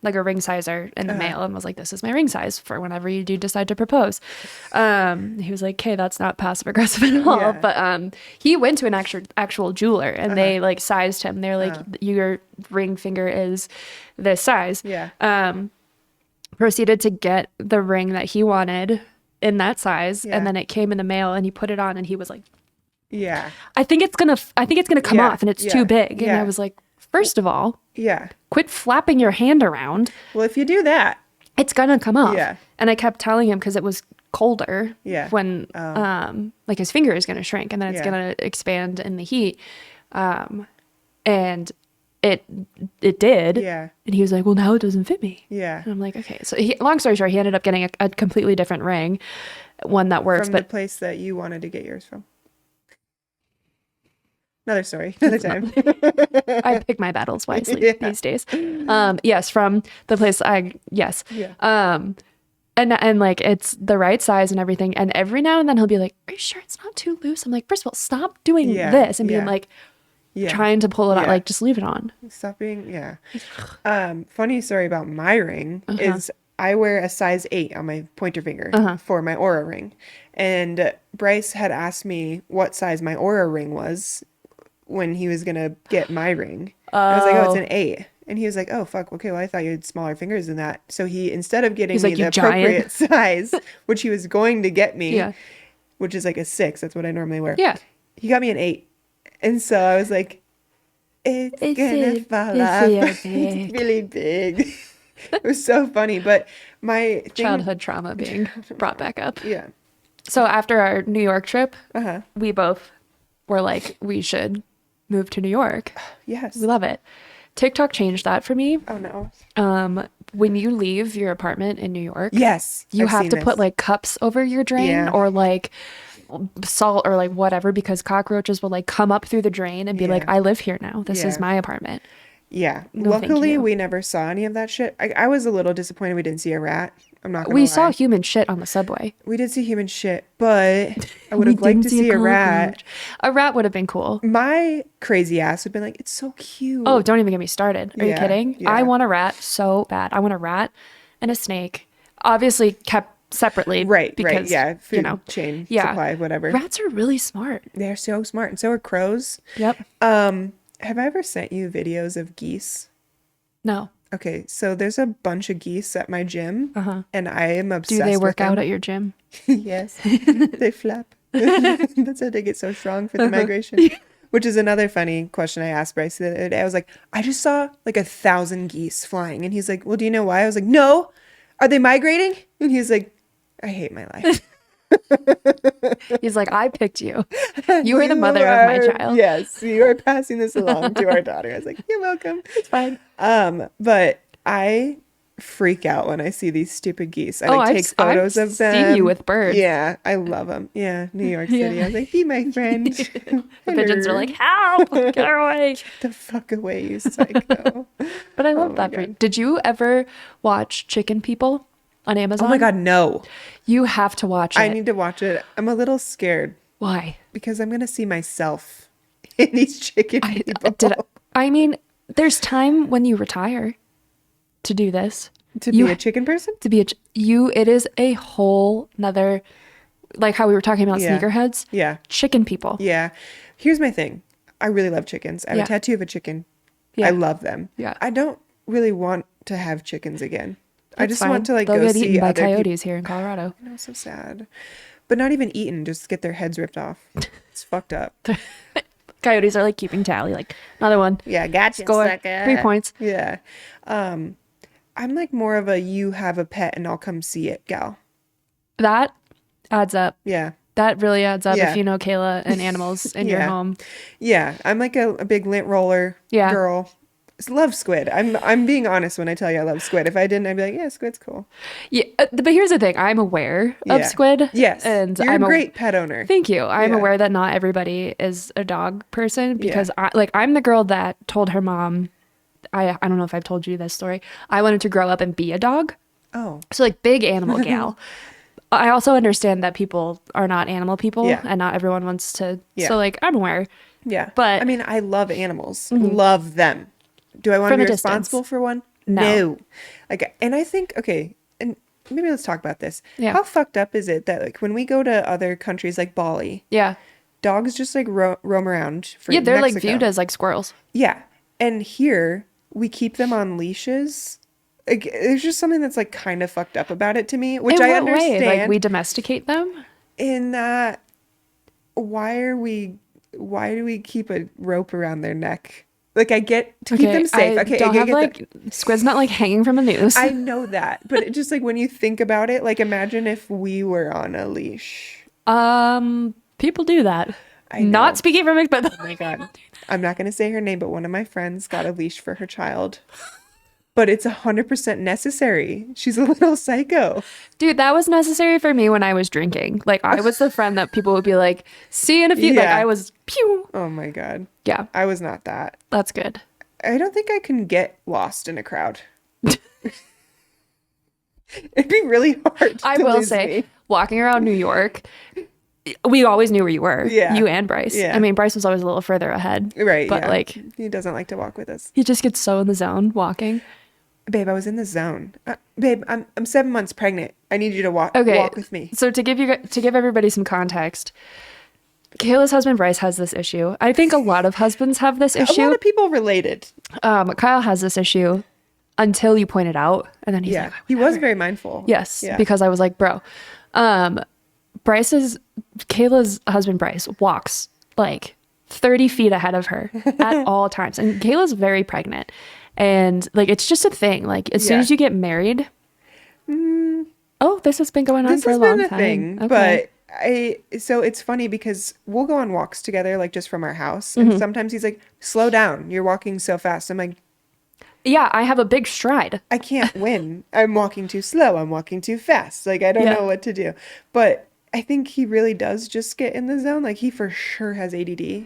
Speaker 2: like a ring sizer in the
Speaker 1: Uh-huh.
Speaker 2: mail and was like, this is my ring size for whenever you do decide to propose. He was like, okay, that's not passive aggressive at all.
Speaker 1: Yeah.
Speaker 2: But he went to an actual jeweler and they like sized him. They're like, your ring finger is this size.
Speaker 1: Yeah.
Speaker 2: Proceeded to get the ring that he wanted in that size,
Speaker 1: Yeah.
Speaker 2: and then it came in the mail and he put it on and he was like,
Speaker 1: Yeah.
Speaker 2: I think it's gonna come
Speaker 1: Yeah,
Speaker 2: off and it's
Speaker 1: yeah,
Speaker 2: too big. And
Speaker 1: yeah.
Speaker 2: I was like, first of all,
Speaker 1: Yeah.
Speaker 2: quit flapping your hand around.
Speaker 1: Well, if you do that,
Speaker 2: It's gonna come off.
Speaker 1: Yeah.
Speaker 2: And I kept telling him because it was colder.
Speaker 1: Yeah.
Speaker 2: When like his finger is gonna shrink and then it's
Speaker 1: Yeah.
Speaker 2: gonna expand in the heat. And it did.
Speaker 1: Yeah.
Speaker 2: And he was like, well, now it doesn't fit me.
Speaker 1: Yeah.
Speaker 2: And I'm like, okay. So long story short, he ended up getting a completely different ring, one that works.
Speaker 1: From
Speaker 2: But
Speaker 1: the place that you wanted to get yours from. Another story, another time.
Speaker 2: I pick my battles wisely
Speaker 1: Yeah.
Speaker 2: these days. Yes, from the place yes.
Speaker 1: Yeah.
Speaker 2: And like it's the right size and everything. And every now and then he'll be like, are you sure it's not too loose? I'm like, first of all, stop doing
Speaker 1: Yeah,
Speaker 2: this and being
Speaker 1: yeah.
Speaker 2: like
Speaker 1: Yeah.
Speaker 2: trying to pull it out.
Speaker 1: Yeah.
Speaker 2: Like just leave it on.
Speaker 1: Stop being, yeah. Funny story about my ring
Speaker 2: Uh-huh.
Speaker 1: is I wear a size 8 on my pointer finger for my Aura ring. And Bryce had asked me what size my Aura ring was when he was going to get my ring. I was like, oh, it's an 8. And he was like, oh, fuck, okay, well, I thought you had smaller fingers than that. So he, instead of getting
Speaker 2: He's
Speaker 1: me
Speaker 2: like,
Speaker 1: the
Speaker 2: "You giant."
Speaker 1: appropriate size, which he was going to get me,
Speaker 2: Yeah.
Speaker 1: which is like a 6, that's what I normally wear.
Speaker 2: Yeah.
Speaker 1: He got me an 8. And so I was like, it's gonna fall off.
Speaker 2: really
Speaker 1: It's
Speaker 2: big.
Speaker 1: really big. It was so funny. But my thing,
Speaker 2: Childhood trauma being brought back up.
Speaker 1: yeah.
Speaker 2: So after our New York trip,
Speaker 1: Uh-huh.
Speaker 2: we both were like, we should move to New York.
Speaker 1: Yes.
Speaker 2: We love it. TikTok changed that for me.
Speaker 1: Oh no.
Speaker 2: When you leave your apartment in New York,
Speaker 1: Yes.
Speaker 2: you
Speaker 1: I've
Speaker 2: have
Speaker 1: seen
Speaker 2: to
Speaker 1: this.
Speaker 2: put like cups over your drain
Speaker 1: Yeah.
Speaker 2: or like salt or like whatever because cockroaches will like come up through the drain and be like,
Speaker 1: Yeah.
Speaker 2: I live here now. This is
Speaker 1: Yeah.
Speaker 2: my apartment.
Speaker 1: Yeah.
Speaker 2: No, thank
Speaker 1: Luckily,
Speaker 2: you.
Speaker 1: we never saw any of that shit. I was a little disappointed we didn't see a rat. I'm not gonna
Speaker 2: We
Speaker 1: lie.
Speaker 2: saw human shit on the subway.
Speaker 1: We did see human shit, but I would
Speaker 2: We
Speaker 1: have liked
Speaker 2: didn't
Speaker 1: to see a rat.
Speaker 2: cockroach. A rat would have been cool.
Speaker 1: My crazy ass would have been like, it's so cute.
Speaker 2: Oh, don't even get me started. Are you
Speaker 1: Yeah,
Speaker 2: kidding?
Speaker 1: yeah.
Speaker 2: I want a rat so bad. I want a rat and a snake. Obviously kept separately.
Speaker 1: Right,
Speaker 2: Because,
Speaker 1: yeah. Food
Speaker 2: you know,
Speaker 1: chain,
Speaker 2: yeah.
Speaker 1: supply, whatever.
Speaker 2: Rats are really smart.
Speaker 1: They're so smart, and so are crows.
Speaker 2: Yep.
Speaker 1: Have I ever sent you videos of geese?
Speaker 2: No.
Speaker 1: Okay, so there's a bunch of geese at my gym, and I am
Speaker 2: Do
Speaker 1: obsessed
Speaker 2: they
Speaker 1: with
Speaker 2: work out
Speaker 1: them.
Speaker 2: at your gym?
Speaker 1: Yes, they flap. That's how they get so strong for the migration. Which is another funny question I asked Bryce the other day. I was like, I just saw like 1,000 geese flying. And he's like, well, do you know why? I was like, no. Are they migrating? And he's like, I hate my life.
Speaker 2: He's like, I picked you. You were the mother of my child.
Speaker 1: Yes, you are passing this along to our daughter. I was like, you're welcome.
Speaker 2: It's fine.
Speaker 1: But I freak out when I see these stupid geese. I
Speaker 2: I've
Speaker 1: take photos of them.
Speaker 2: seen you with birds.
Speaker 1: Yeah, I love them. Yeah, New York City. I was like, be my friend.
Speaker 2: The pigeons are like, help, get her away.
Speaker 1: Get the fuck away, you psycho.
Speaker 2: But I love that. Did you ever watch Chicken People on Amazon?
Speaker 1: Oh my God, no.
Speaker 2: You have to watch it.
Speaker 1: I need to watch it. I'm a little scared
Speaker 2: Why?
Speaker 1: because I'm going to see myself in these chicken people.
Speaker 2: I mean, there's time when you retire to do this.
Speaker 1: To be a chicken person?
Speaker 2: To be it is a whole nother, like how we were talking about sneakerheads.
Speaker 1: Yeah.
Speaker 2: Chicken people.
Speaker 1: Yeah. Here's my thing. I really love chickens. I have a tattoo of a chicken.
Speaker 2: Yeah.
Speaker 1: I love them.
Speaker 2: Yeah.
Speaker 1: I don't really want to have chickens again. I
Speaker 2: That's
Speaker 1: just
Speaker 2: fine.
Speaker 1: want to like
Speaker 2: They'll
Speaker 1: go
Speaker 2: get
Speaker 1: see
Speaker 2: eaten by
Speaker 1: other
Speaker 2: coyotes here in Colorado.
Speaker 1: I know, so sad. But not even eaten, just get their heads ripped off. It's fucked up.
Speaker 2: Coyotes are like keeping tally, like another one.
Speaker 1: Yeah, gotcha.
Speaker 2: Score.
Speaker 1: Sucker.
Speaker 2: 3 points.
Speaker 1: Yeah. I'm like more of a you have a pet and I'll come see it gal.
Speaker 2: That adds up.
Speaker 1: Yeah.
Speaker 2: That really adds up
Speaker 1: Yeah.
Speaker 2: if you know Kayla and animals in your home.
Speaker 1: Yeah. I'm like a big lint roller girl. Love squid. I'm being honest when I tell you I love squid. If I didn't, I'd be like, yeah, squid's cool.
Speaker 2: Yeah, but here's the thing. I'm aware of squid.
Speaker 1: Yes.
Speaker 2: And
Speaker 1: you're a great pet owner.
Speaker 2: Thank you. I'm aware that not everybody is a dog person because I'm the girl that told her mom, I don't know if I've told you this story. I wanted to grow up and be a dog.
Speaker 1: Oh.
Speaker 2: So like big animal gal. I also understand that people are not animal people and not everyone wants to. Yeah. So like I'm aware.
Speaker 1: Yeah.
Speaker 2: But
Speaker 1: I mean, I love animals. Love them. Do I want to be responsible for one? No. Like, and I think, okay, and maybe let's talk about this.
Speaker 2: Yeah.
Speaker 1: How fucked up is it that like when we go to other countries like Bali, dogs just like roam around for
Speaker 2: they're
Speaker 1: Mexico.
Speaker 2: like viewed as like squirrels.
Speaker 1: Yeah. And here we keep them on leashes. Like, there's just something that's like kind of fucked up about it to me, which I understand.
Speaker 2: Way? Like we domesticate them?
Speaker 1: In that, why do we keep a rope around their neck? Like I get to keep them safe. Okay,
Speaker 2: don't have like squid's not like hanging from a noose.
Speaker 1: I know that, but it just like when you think about it, like imagine if we were on a leash.
Speaker 2: People do that.
Speaker 1: I know.
Speaker 2: Not speaking from it, but
Speaker 1: oh my God, I'm not gonna say her name, but one of my friends got a leash for her child. But it's 100% necessary. She's a little psycho.
Speaker 2: Dude, that was necessary for me when I was drinking. Like, I was the friend that people would be like, see you in a few. Like, I was, pew.
Speaker 1: Oh my God.
Speaker 2: Yeah.
Speaker 1: I was not that.
Speaker 2: That's good.
Speaker 1: I don't think I can get lost in a crowd. It'd be really hard
Speaker 2: I will say, walking around New York, we always knew where you were.
Speaker 1: Yeah.
Speaker 2: You and Bryce.
Speaker 1: Yeah.
Speaker 2: I mean, Bryce was always a little further ahead.
Speaker 1: Right.
Speaker 2: But like,
Speaker 1: he doesn't like to walk with us.
Speaker 2: He just gets so in the zone walking.
Speaker 1: Babe, I was in the zone. Babe, I'm 7 months pregnant. I need you to walk with me.
Speaker 2: So to give everybody some context, Kayla's husband Bryce has this issue. I think a lot of husbands have this issue.
Speaker 1: A lot of people related.
Speaker 2: Kyle has this issue until you point it out, and then he's like,
Speaker 1: he was very mindful.
Speaker 2: Yes, because I was like, bro, Kayla's husband Bryce walks like 30 feet ahead of her at all times, and Kayla's very pregnant. And like it's just a thing. Like as soon as you get married, oh, this has been going on for a long time.
Speaker 1: Thing, okay. But so it's funny because we'll go on walks together, like just from our house, and sometimes he's like, "Slow down, you're walking so fast." I'm like,
Speaker 2: "Yeah, I have a big stride.
Speaker 1: I can't win. I'm walking too slow. I'm walking too fast. Like I don't know what to do." But I think he really does just get in the zone. Like he for sure has ADD.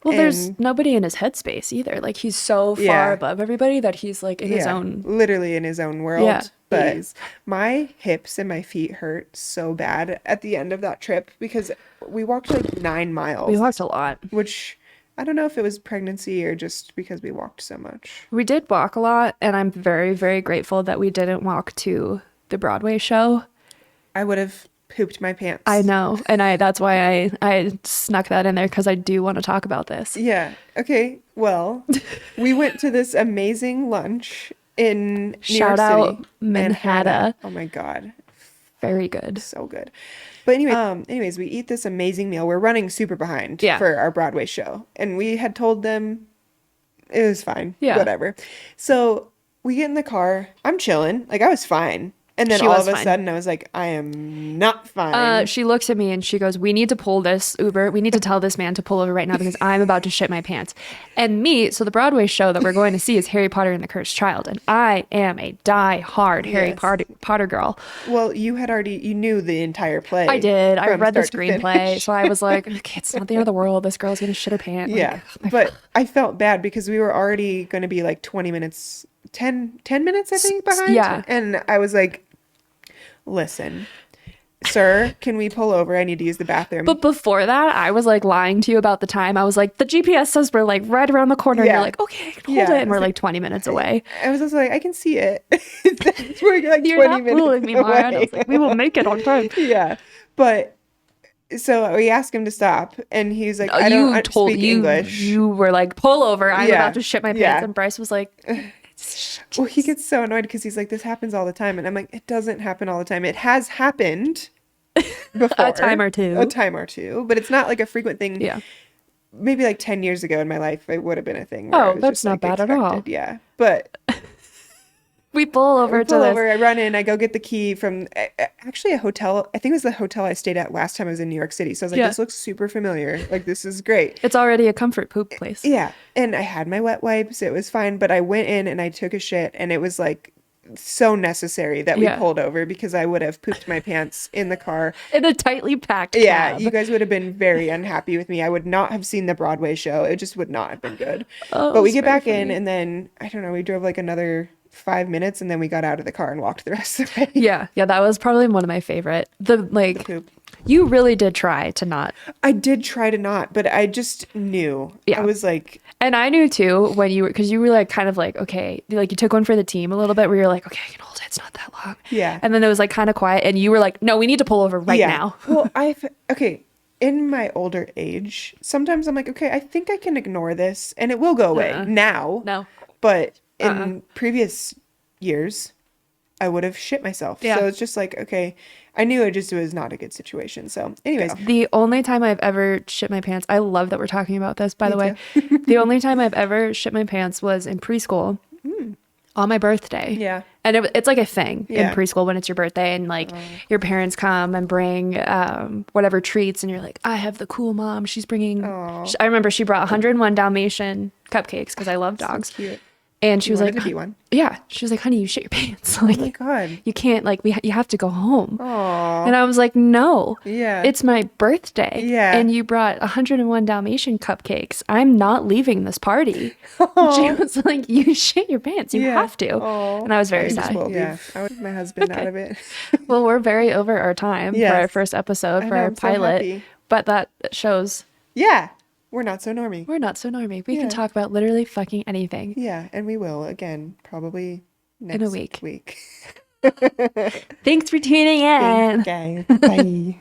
Speaker 2: Well, there's nobody in his headspace either. Like he's so far above everybody that he's like in his own,
Speaker 1: literally in his own world.
Speaker 2: Yeah,
Speaker 1: but my hips and my feet hurt so bad at the end of that trip because we walked like 9 miles.
Speaker 2: We walked a lot,
Speaker 1: which I don't know if it was pregnancy or just because we walked so much.
Speaker 2: We did walk a lot, and I'm very, very grateful that we didn't walk to the Broadway show
Speaker 1: I would have pooped my pants.
Speaker 2: I know. And that's why I snuck that in there because I do want to talk about this.
Speaker 1: Yeah. Okay. Well, we went to this amazing lunch in New York
Speaker 2: Shout out
Speaker 1: City.
Speaker 2: Manhattan.
Speaker 1: Oh my God.
Speaker 2: Very good.
Speaker 1: So good. But anyways, we eat this amazing meal. We're running super behind
Speaker 2: Yeah.
Speaker 1: for our Broadway show. And we had told them it was fine.
Speaker 2: Yeah.
Speaker 1: Whatever. So we get in the car. I'm chilling. Like, I was fine. And then
Speaker 2: She
Speaker 1: all
Speaker 2: was
Speaker 1: of a
Speaker 2: fine.
Speaker 1: sudden I was like, I am not fine.
Speaker 2: She looks at me and she goes, "We need to pull this Uber. We need to tell this man to pull over right now because I'm about to shit my pants." And so the Broadway show that we're going to see is Harry Potter and the Cursed Child. And I am a die-hard Harry Potter girl.
Speaker 1: Well, you knew the entire play.
Speaker 2: I did. I
Speaker 1: from
Speaker 2: read the
Speaker 1: start to
Speaker 2: screenplay.
Speaker 1: finish.
Speaker 2: So I was like, okay, it's not the end of the world. This girl's going to shit her pants.
Speaker 1: Yeah. But I felt bad because we were already going to be like 20 minutes, 10 minutes, I think, behind.
Speaker 2: Yeah.
Speaker 1: And I was like, listen, sir, can we pull over? I need to use the bathroom.
Speaker 2: But before that, I was like lying to you about the time. I was like, the GPS says we're like right around the corner.
Speaker 1: Yeah.
Speaker 2: And you're like, okay, I can hold it. And we're like 20 minutes away.
Speaker 1: I was just like, I can see it. We're like
Speaker 2: You're
Speaker 1: 20
Speaker 2: not
Speaker 1: minutes
Speaker 2: fooling me,
Speaker 1: away.
Speaker 2: Mara. And I was like, we will make it on time.
Speaker 1: Yeah. But so we asked him to stop and he's like, I don't speak English.
Speaker 2: You were like, pull over. I'm
Speaker 1: Yeah.
Speaker 2: about to shit my pants.
Speaker 1: Yeah.
Speaker 2: And Bryce was like,
Speaker 1: Well, he gets so annoyed because he's like, this happens all the time. And I'm like, it doesn't happen all the time. It has happened before.
Speaker 2: A time or two.
Speaker 1: A time or two. But it's not like a frequent thing.
Speaker 2: yeah.
Speaker 1: Maybe like 10 years ago in my life, it would have been a thing. Where
Speaker 2: Oh,
Speaker 1: it was
Speaker 2: that's
Speaker 1: just,
Speaker 2: not
Speaker 1: like,
Speaker 2: bad at all.
Speaker 1: expected. Yeah. But
Speaker 2: We pull over
Speaker 1: I
Speaker 2: to
Speaker 1: pull
Speaker 2: this.
Speaker 1: over, I run in, I go get the key from actually a hotel. I think it was the hotel I stayed at last time I was in New York City. So I was like,
Speaker 2: Yeah.
Speaker 1: this looks super familiar. Like, this is great.
Speaker 2: It's already a comfort poop place.
Speaker 1: Yeah. And I had my wet wipes. It was fine. But I went in and I took a shit and it was like so necessary that we
Speaker 2: Yeah.
Speaker 1: pulled over because I would have pooped my pants in the car.
Speaker 2: In a tightly packed
Speaker 1: Yeah.
Speaker 2: cab.
Speaker 1: You guys would have been very unhappy with me. I would not have seen the Broadway show. It just would not have been good.
Speaker 2: Oh,
Speaker 1: But we
Speaker 2: it's
Speaker 1: get
Speaker 2: very
Speaker 1: back in
Speaker 2: funny.
Speaker 1: and then, I don't know, we drove like another 5 minutes and then we got out of the car and walked the rest of the way.
Speaker 2: Yeah, that was probably one of my favorite. The
Speaker 1: Poop.
Speaker 2: you really did try to not.
Speaker 1: I did try to not, but I just knew.
Speaker 2: Yeah.
Speaker 1: I was like,
Speaker 2: And I knew too when because you were like kind of like, okay, like you took one for the team a little bit where you're like, okay, I can hold it. It's not that long.
Speaker 1: Yeah.
Speaker 2: And then it was like kind of quiet and you were like, no, we need to pull over right now.
Speaker 1: Well, okay, in my older age, sometimes I'm like, okay, I think I can ignore this and it will go away now.
Speaker 2: No.
Speaker 1: But in previous years, I would have shit myself.
Speaker 2: Yeah.
Speaker 1: So it's just like, okay, I knew it was not a good situation. So anyways,
Speaker 2: The only time I've ever shit my pants, I love that we're talking about this, by the way. The only time I've ever shit my pants was in preschool on my birthday.
Speaker 1: Yeah.
Speaker 2: And it's like a thing
Speaker 1: Yeah.
Speaker 2: in preschool when it's your birthday and like your parents come and bring whatever treats and you're like, I have the cool mom. She's bringing, I remember she brought 101 Dalmatian cupcakes because I love dogs.
Speaker 1: cute.
Speaker 2: And she was
Speaker 1: wanted
Speaker 2: like,
Speaker 1: to be one?
Speaker 2: yeah, she was like, honey, you shit your pants. Like,
Speaker 1: Oh my God.
Speaker 2: you can't, like, you have to go home.
Speaker 1: Aw.
Speaker 2: And I was like, no,
Speaker 1: Yeah.
Speaker 2: it's my birthday.
Speaker 1: Yeah.
Speaker 2: And you brought 101 Dalmatian cupcakes. I'm not leaving this party. She was like, you shit your pants. You
Speaker 1: Yeah.
Speaker 2: have to.
Speaker 1: Aw.
Speaker 2: And I was very
Speaker 1: I just
Speaker 2: sad.
Speaker 1: will yeah. I would my husband out of it.
Speaker 2: Well, we're very over our time for
Speaker 1: Yes.
Speaker 2: our first episode,
Speaker 1: I
Speaker 2: for
Speaker 1: know,
Speaker 2: our
Speaker 1: I'm so
Speaker 2: pilot.
Speaker 1: happy.
Speaker 2: But that shows
Speaker 1: Yeah. We're not so normie.
Speaker 2: we're not so normie. We
Speaker 1: Yeah.
Speaker 2: can talk about literally fucking anything.
Speaker 1: Yeah, and we will again probably next
Speaker 2: In a week.
Speaker 1: week.
Speaker 2: Thanks for tuning in.
Speaker 1: Thanks, guys. Bye.